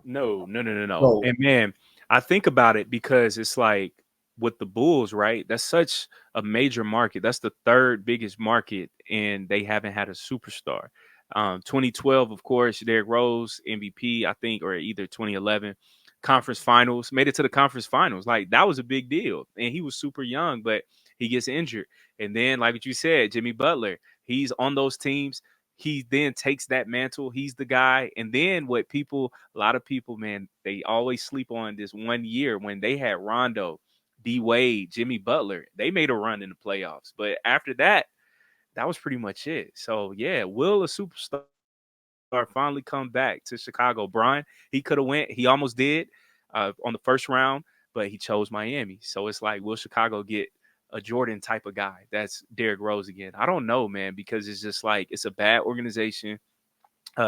no, no. So, And man, I think about it because it's like with the Bulls, right? That's such a major market. That's the third biggest market, and they haven't had a superstar. 2012, of course, Derrick Rose, MVP, I think, or either 2011, conference finals, made it to the conference finals. Like that was a big deal, and he was super young, but he gets injured, and then, like what you said, Jimmy Butler, he's on those teams. He then takes that mantle. He's the guy. And then a lot of people, man, they always sleep on this 1 year when they had Rondo, D Wade, Jimmy Butler. They made a run in the playoffs. But after that, that was pretty much it. So yeah, will a superstar finally come back to Chicago? Brian, he could have went. He almost did on the first round, but he chose Miami. So it's like, will Chicago get a Jordan type of guy? That's Derrick Rose again. I don't know, man, because it's just like it's a bad organization.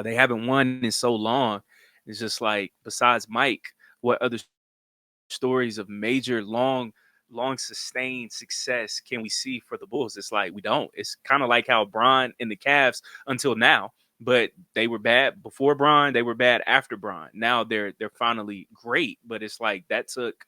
They haven't won in so long. It's just like besides Mike, what other stories of major long sustained success can we see for the Bulls? It's like we don't. It's kind of like how Bron and the Cavs until now, but they were bad before Bron, they were bad after Bron. Now they're finally great, but it's like that took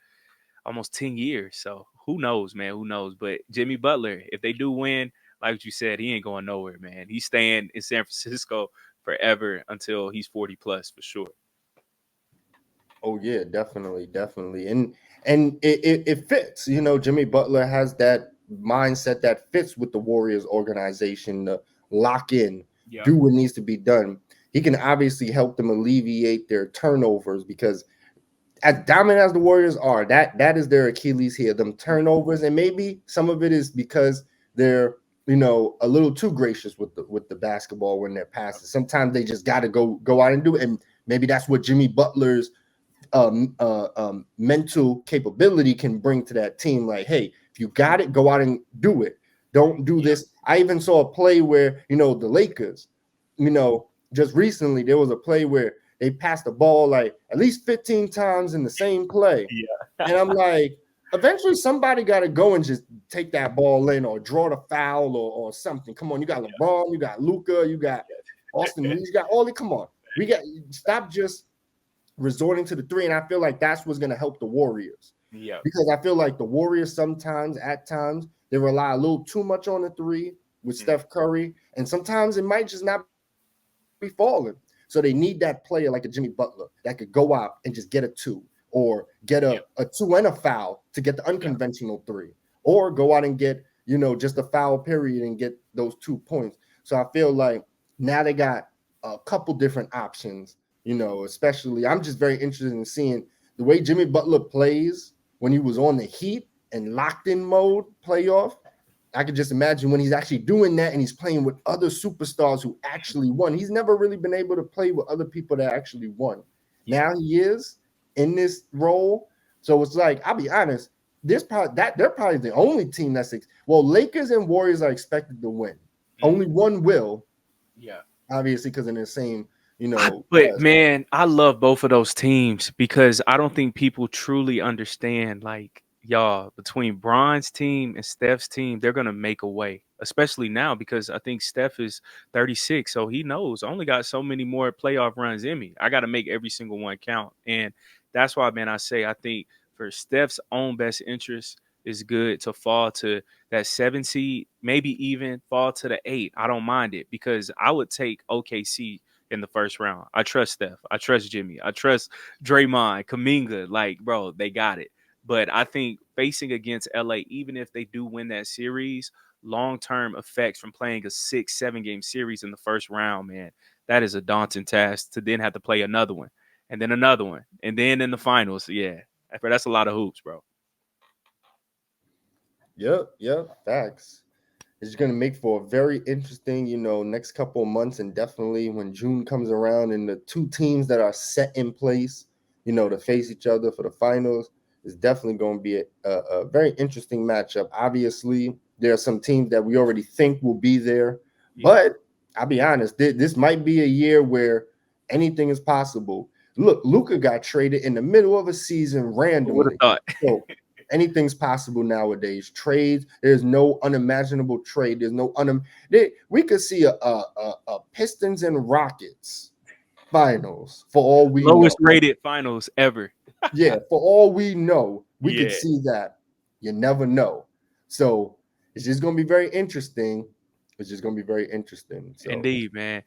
almost 10 years. So who knows, man? Who knows? But Jimmy Butler, if they do win, like what you said, he ain't going nowhere, man. He's staying in San Francisco forever until he's 40 plus for sure. oh yeah, definitely, definitely, and it fits. You know, Jimmy Butler has that mindset that fits with the Warriors organization to lock in, Yep. do what needs to be done. He can obviously help them alleviate their turnovers because as dominant as the Warriors are, that is their Achilles heel, them turnovers, and maybe some of it is because they're a little too gracious with the basketball when they're passing. Sometimes they just got to go out and do it, and maybe that's what Jimmy Butler's mental capability can bring to that team. Like, hey, if you got it, go out and do it. Don't do Yep. this. I even saw a play where the Lakers, just recently there was a play where they passed the ball like at least 15 times in the same play, Yeah. and I'm like, eventually somebody got to go and just take that ball in or draw the foul or something. Come on, you got LeBron, you got Luca, you got Austin Reeves, you got all the. Come on, we got stop just resorting to the three. And I feel like that's what's going to help the Warriors Yep. because I feel like the Warriors sometimes, at times, they rely a little too much on the three with Mhm. Steph Curry. And sometimes it might just not be falling. So they need that player like a Jimmy Butler that could go out and just get a two or get a Yep. two and a foul to get the Yep. unconventional three or go out and get, just a foul period and get those 2 points. So I feel like now they got a couple different options, especially I'm just very interested in seeing the way Jimmy Butler plays when he was on the Heat and locked in mode playoff. I could just imagine when he's actually doing that and he's playing with other superstars who actually won. He's never really been able to play with other people that actually won. Yeah. Now he is in this role. So it's like, I'll be honest, this probably that they're probably the only team well, Lakers and Warriors are expected to win. Mhm. Only one will, Yeah. obviously, because in the same, But man, I love both of those teams because I don't think people truly understand, like, y'all, between Bron's team and Steph's team, they're gonna make a way. Especially now because I think Steph is 36, so he knows I only got so many more playoff runs in me. I got to make every single one count, and that's why, man, I say I think for Steph's own best interest is good to fall to that 7 seed, maybe even fall to the 8. I don't mind it because I would take OKC in the first round. I trust Steph. I trust Jimmy. I trust Draymond, Kaminga. Like, bro, they got it. But I think facing against LA, even if they do win that series, long term effects from playing a 6, 7 game series in the first round, man, that is a daunting task to then have to play another one and then another one and then in the finals. Yeah, that's a lot of hoops, bro. Yep, facts. It's going to make for a very interesting, next couple of months, and definitely when June comes around and the two teams that are set in place, to face each other for the finals. is definitely going to be a very interesting matchup. Obviously, there are some teams that we already think will be there, Yeah. but I'll be honest, this might be a year where anything is possible. Look, Luca got traded in the middle of a season Who would have randomly. thought? So anything's possible nowadays. Trades, there's no unimaginable trade. There's no we could see a Pistons and Rockets finals for all we know. Lowest rated finals ever. Yeah, for all we know, we could Yeah, see that. You never know. So it's just gonna be very interesting. It's just gonna be very interesting. So indeed, man.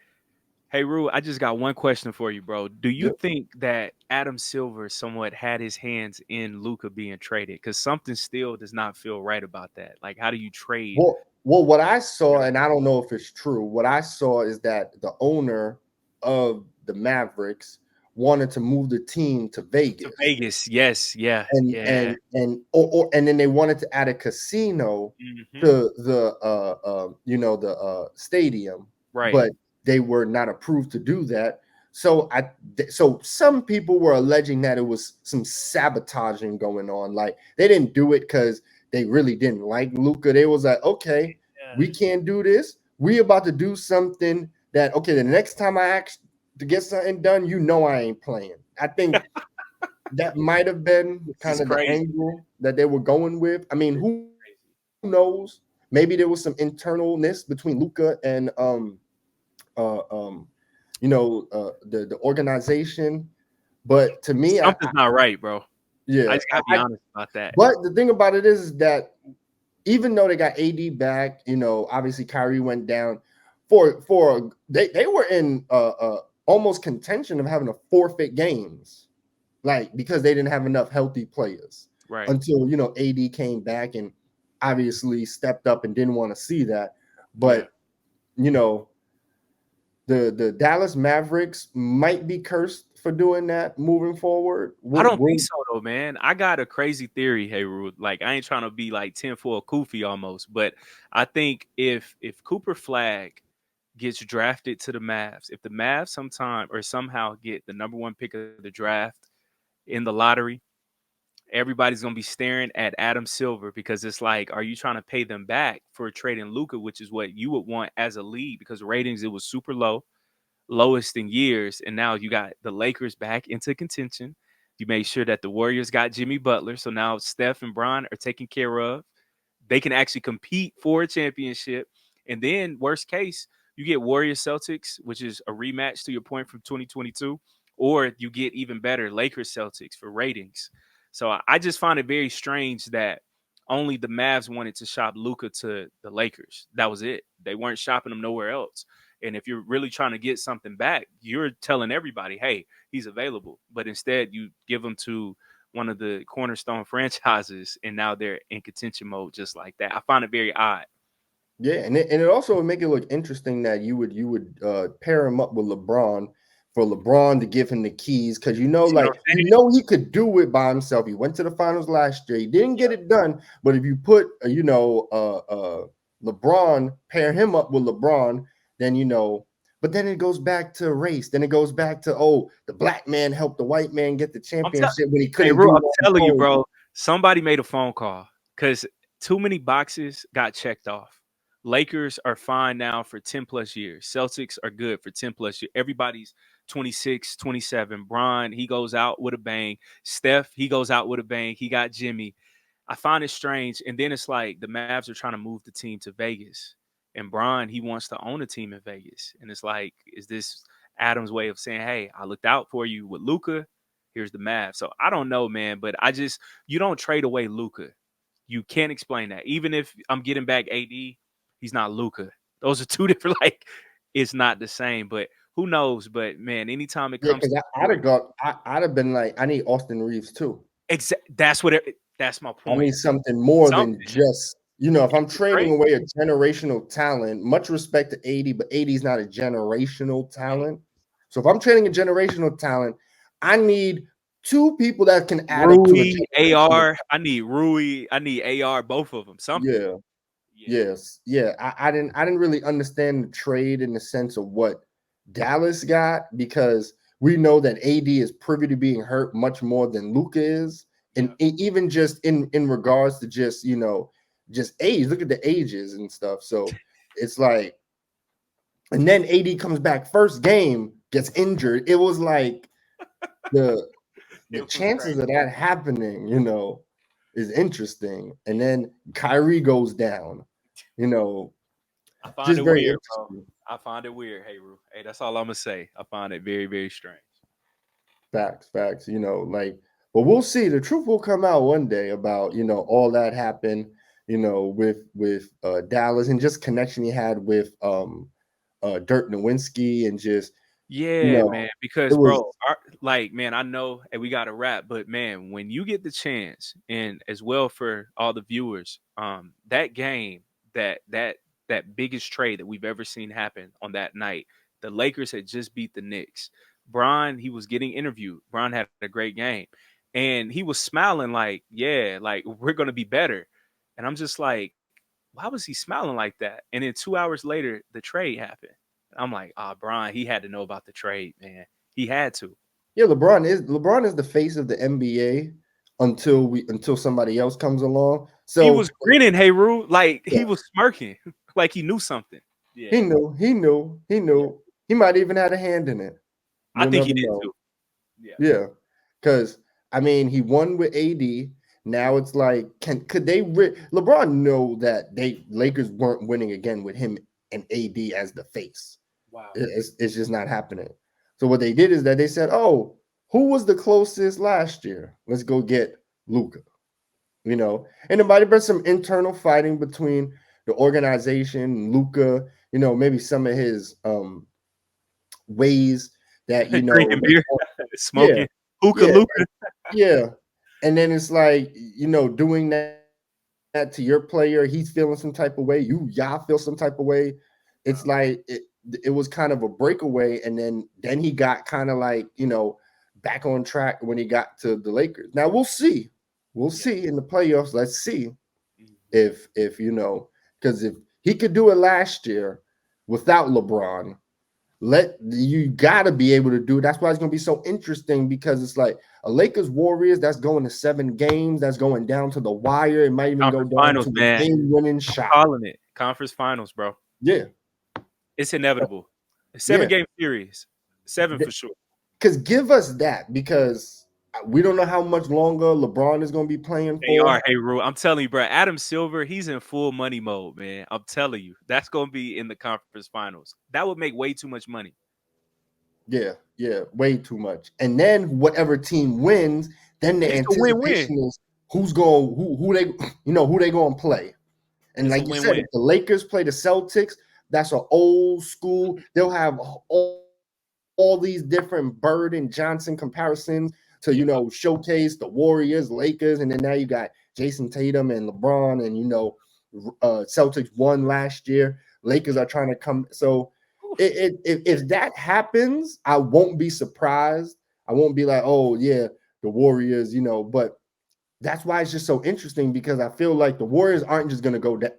Hey, Rue, I just got one question for you, bro. Do you yep. think that Adam Silver somewhat had his hands in Luca being traded? Because something still does not feel right about that. Like, how do you trade? Well, what I saw, You and I don't know if it's true, what I saw is that the owner of the Mavericks wanted to move the team to to Vegas. Vegas. Yes, yeah, and yeah. and then they wanted to add a casino Hmm. to the stadium, Right. but they were not approved to do that. So some people were alleging that it was some sabotaging going on. Like they didn't do it because they really didn't like Luca. They was like, okay, Yeah. we can't do this. We about to do something that okay. The next time I ask to get something done, I ain't playing. I think that might have been Which is kind of the crazy. angle that they were going with. I mean, It's who crazy. knows? Maybe there was some internalness between Luca and uh um the organization. But to me, Something's not right, bro. I yeah, just gotta be honest about that. but the thing about it is that even though they got AD back, obviously Kyrie went down they were in almost contention of having to forfeit games, like because they didn't have enough healthy players Right. until AD came back and obviously stepped up and didn't want to see that. Yeah. But you know, the Dallas Mavericks might be cursed for doing that moving forward. I don't think so though, man. I got a crazy theory, hey Rude. Like I ain't trying to be like 10 for a Koofy almost, but I think if Cooper Flag gets drafted to the Mavs, if the Mavs sometime or somehow get the number one pick of the draft in the lottery, everybody's gonna be staring at Adam Silver because it's like, are you trying to pay them back for trading Luca, which is what you would want as a league because ratings it was super low, lowest in years, and now you got the Lakers back into contention. You made sure that the Warriors got Jimmy Butler, so now Steph and Bron are taken care of. They can actually compete for a championship. And then, worst case, you get Warriors Celtics, which is a rematch to your point from 2022, or you get even better Lakers Celtics for ratings. So I just find it very strange that only the Mavs wanted to shop Luca to the Lakers. That was it. They weren't shopping him nowhere else. And if you're really trying to get something back, you're telling everybody, hey, he's available. But instead, you give him to one of the cornerstone franchises, and now they're in contention mode just like that. I find it very odd. Yeah, and it also would make it look interesting that you would pair him up with LeBron for LeBron to give him the keys because See what I'm saying? he could do it by himself. He went to the finals last year. He didn't get Yeah. it done, but if you put LeBron, pair him up with LeBron, then But then it goes back to race. Then it goes back to the black man helped the white man get the I'm telling, championship when he hey, couldn't Ru, do I'm it on his telling you, own. bro. Somebody made a phone call because too many boxes got checked off. Lakers are fine now for 10 plus years. Celtics are good for 10 plus years. Everybody's 26, 27. Bron, he goes out with a bang. Steph, he goes out with a bang. He got Jimmy. I find it strange. And then it's like the Mavs are trying to move the team to Vegas. And Bron, he wants to own a team in Vegas. And it's like, is this Adam's way of saying, hey, I looked out for you with Luca. Here's the Mavs. So I don't know, man, but you don't trade away Luca. You can't explain that. Even if I'm getting back AD, he's not Luca. Those are two different, like, it's not the same. But who knows? But man, anytime it Yeah, comes because to I'd have got I'd have been like, I need Austin Reeves too. that's my I point. need something more Something. than just, if I'm It's trading crazy. away a generational talent, much respect to 80, but 80 is not a generational talent. So if I'm trading a generational talent, I need two people that can add up to a Rui, generational. AR. I need Rui. I need AR, both of them. Something. Yeah. Yeah. Yes. Yeah. I didn't really understand the trade in the sense of what Dallas got because we know that AD is privy to being hurt much more than Luca is. Yeah. even just in regards to just just age. Look at the ages and stuff. So it's like, and then AD comes back first game, gets injured. It was like the the It was chances of crazy. that happening, is interesting. And then Kyrie goes down, you know, I find just it very weird, bro. interesting. I find it weird, Heru. Hey, that's all I'm gonna say. I find it very, very strange. Facts, facts. Like, but we'll see. The truth will come out one day about all that happened. With Dallas and just connection he had with Dirk Nowinski and just you Yeah, know man. it Because, bro, was like, man, I know, and we got to wrap, but man, when you get the chance, and as well for all the viewers, that game, that biggest trade that we've ever seen happen on that night, the Lakers had just beat the Knicks. Bron, he was getting interviewed. Bron had a great game, and he was smiling like, yeah, like we're gonna be better. And I'm just like, why was he smiling like that? And then 2 hours later, the trade happened. I'm like, Brian, he had to know about the trade, man. He had to. yeah. LeBron is the face of the NBA until somebody else comes along. He So was grinning, Heru, like yeah, he was smirking, like he knew something. Yeah, he yeah. knew. He might even had a hand in it. I We'll think never he did know. too. Yeah. Yeah, because I mean, he won with AD. Now it's like, could they? LeBron know that they Lakers weren't winning again with him and AD as the face. Wow. It's just not happening. So what they did is that they said, "Oh, who was the closest last year? Let's go get Luca." And there might have been some internal fighting between the organization, Luca. Maybe some of his ways that Drinking beer, yeah, smoking, hookah, yeah, Luca. yeah. And then it's like, doing that to your player, he's feeling some type of way, y'all feel some type of way. It's Wow. like it was kind of a breakaway, and then he got kind of like, back on track when he got to the Lakers. Now we'll see. We'll Yeah. see in the playoffs. Let's see Mhm. if because if he could do it last year without LeBron, you got to be able to do it. That's why it's going to be so interesting, because it's like a Lakers Warriors that's going to 7 games, that's going down to the wire. It might even go Conference down finals, to a man. game-winning I'm shot. calling it. Conference finals, bro. Yeah, It's inevitable. A seven yeah. game series. Seven for sure. Because give us that, because we don't know how much longer LeBron is going to be playing They are, for. hey Rue. I'm telling you, bro. Adam Silver, he's in full money mode, man. I'm telling you, that's gonna be in the conference finals. That would make way too much money. Yeah, yeah, way too much. And then whatever team wins, then the It's a win-win. anticipation is who they who they going to play. And It's a like you said, win-win. if the Lakers play the Celtics, that's an old school. They'll have all these different Bird and Johnson comparisons to Yep. showcase the Warriors, Lakers, and then now you got Jason Tatum and LeBron, and Celtics won last year. Lakers are trying to come. So Oof. if that happens, I won't be surprised. I won't be like, oh yeah, the Warriors, but that's why it's just so interesting, because I feel like the Warriors aren't just going to go No,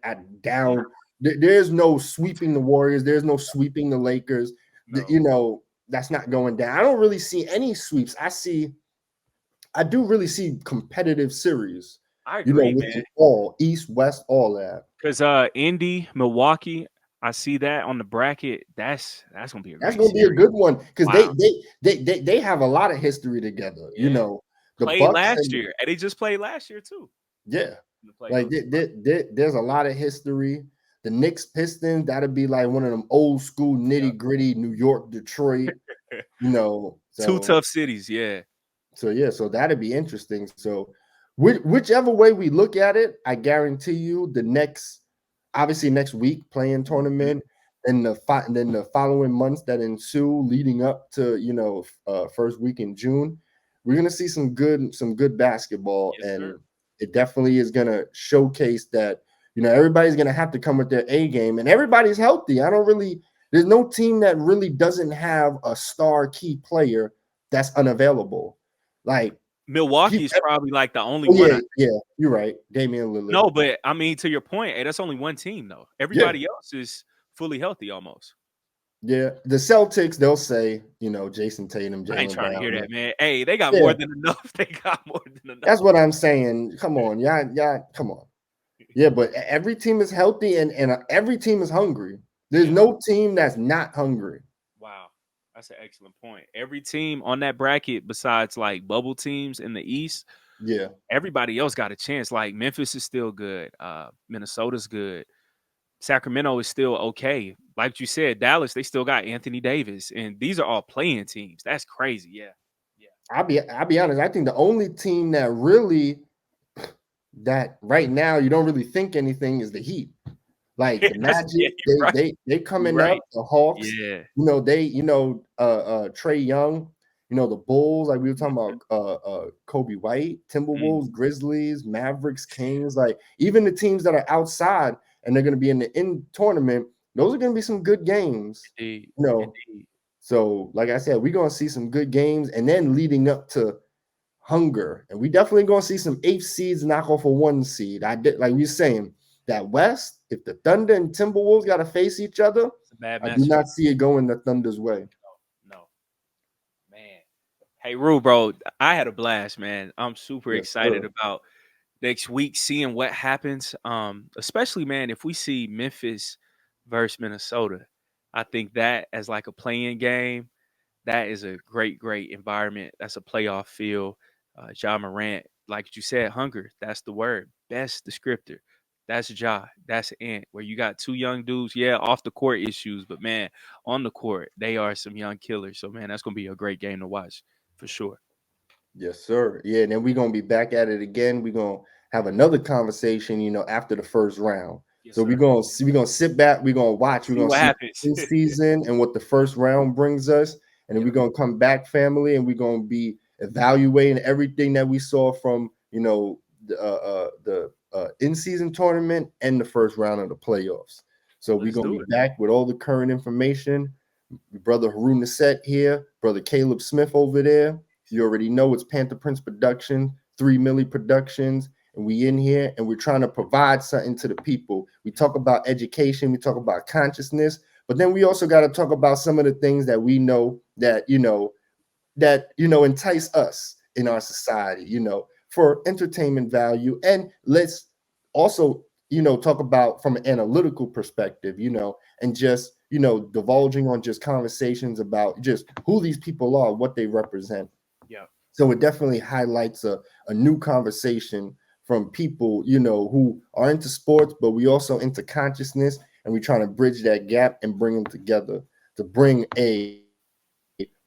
down. There's no sweeping the Warriors. There's no sweeping the Lakers. no. That's not going down. I don't really see any sweeps. I do really see competitive series, I agree, with man. it all East, West, all that. Because Indy, Milwaukee, I see that on the bracket. That's gonna be a That's great going to be a series. good one, because Wow. they have a lot of history together. Yeah. The Played Bucks last and year, and they just played last year too yeah, in the like playoffs. there's a lot of history. The Knicks Pistons, that'd be like one of them old school nitty gritty New York, Detroit, you know. Two So tough cities. Yeah. yeah, so that'd be interesting. So whichever way we look at it, I guarantee you obviously next week playing Mhm. tournament, and then the following months that ensue leading up to first week in June, we're gonna see some good basketball, Yes, sir. and it definitely is gonna showcase that everybody's gonna have to come with their A game, and everybody's healthy. There's no team that really doesn't have a star key player that's unavailable. Like keep Milwaukee's probably like the only oh one. yeah, yeah, you're right. Damian Lillard. No, but I mean, to your point, hey, that's only one team though. Yeah, Everybody else is fully healthy almost. Yeah, the Celtics, they'll say, Jason Tatum, I ain't Jalen trying to hear Brown. that, man. Hey, they got more Yeah, than enough. They got more than enough. that's what I'm saying. Come on, yeah, come on. Yeah, but every team is healthy and every team is hungry. There's Yeah. no team that's not hungry. Wow. That's an excellent point. Every team on that bracket, besides like bubble teams in the East, Yeah, everybody else got a chance. Like Memphis is still good. Minnesota's good. Sacramento is still okay. Like you said, Dallas, they still got Anthony Davis. And these are all playing teams. That's crazy. Yeah. Yeah. I'll be honest. I think the only team that really that right now you don't really think anything is the Heat. Like Yeah, the that's Magic, yeah, you're right. they You're coming right. up. The Hawks, Yeah. Trey Young, the Bulls. Like we were talking Mhm, about, Kobe White, mm, Timberwolves, Grizzlies, Mavericks, Kings. Like even the teams that are outside and they're going to be in the in tournament. Those are going to be some good games. indeed. You know, Indeed. so like I said, we're going to see some good games, and then leading up to hunger. And we definitely gonna see some eighth seeds knock off a one seed. I did like we were saying that West, if the Thunder and Timberwolves gotta face each other, It's a bad I do matchup. not see it going the Thunder's way. No, man. Hey, Rue, bro, I had a blast, man. I'm super Yes, excited sir. about next week, seeing what happens. Especially, man, if we see Memphis versus Minnesota, I think that as like a playing game, that is a great, great environment. That's a playoff feel. Ja Morant, like you said, hunger. That's the word. Best descriptor. That's Ja. That's Ant. Where you got two young dudes, yeah, off the court issues, but man, on the court, they are some young killers. So man, that's gonna be a great game to watch for sure. Yes, sir. Yeah, and then we're gonna be back at it again. We're gonna have another conversation, after the first round. Yes, So sir. we're gonna sit back, we're gonna watch, we're See gonna what see happens. this season and what the first round brings us, and then Yeah, we're gonna come back, family, and we're gonna be evaluating everything that we saw from the in-season tournament and the first round of the playoffs. So we're let's gonna do be it. back with all the current information. Brother Heru Nasset here, brother Caleb Smith over there. You already know it's Panther Prince Production, 3 Milli Productions, and we in here and we're trying to provide something to the people. We talk about education, we talk about consciousness, but then we also got to talk about some of the things that we know that entice us in our society, for entertainment value. And let's also, talk about from an analytical perspective, and just, divulging on just conversations about just who these people are, what they represent. Yeah, So it definitely highlights a new conversation from people, who are into sports, but we also into consciousness, and we're trying to bridge that gap and bring them together to bring a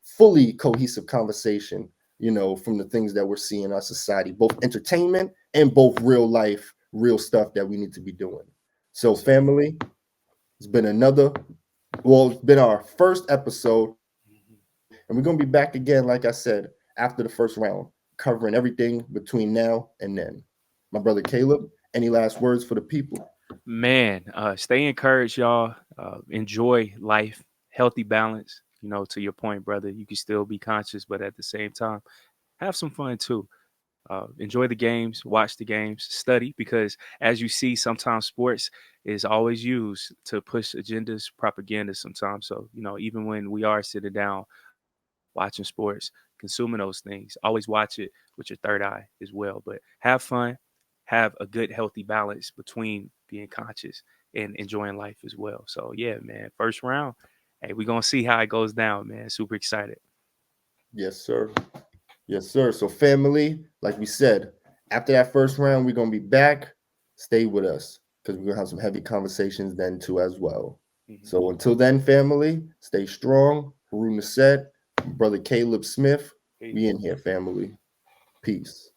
fully cohesive conversation, from the things that we're seeing in our society, both entertainment and both real life, real stuff that we need to be doing. So, yes, sir. family, it's been our first episode, and we're going to be back again, like I said, after the first round, covering everything between now and then. My brother Caleb, any last words for the people? Man, stay encouraged, y'all. Enjoy life, healthy balance. To your point, brother, you can still be conscious, but at the same time, have some fun too. Enjoy the games, watch the games, study, because as you see, sometimes sports is always used to push agendas, propaganda sometimes. So, even when we are sitting down watching sports, consuming those things, always watch it with your third eye as well. But have fun, have a good, healthy balance between being conscious and enjoying life as well. So, yeah, man, first round. Hey, we're going to see how it goes down, man. Super excited. Yes, sir. Yes, sir. So, family, like we said, after that first round, we're gonna be back. Stay with us because we're gonna have some heavy conversations then too as well. Mhm. So until then, family, stay strong. Haruna said, brother Caleb Smith, we Peace. in here, family. Peace.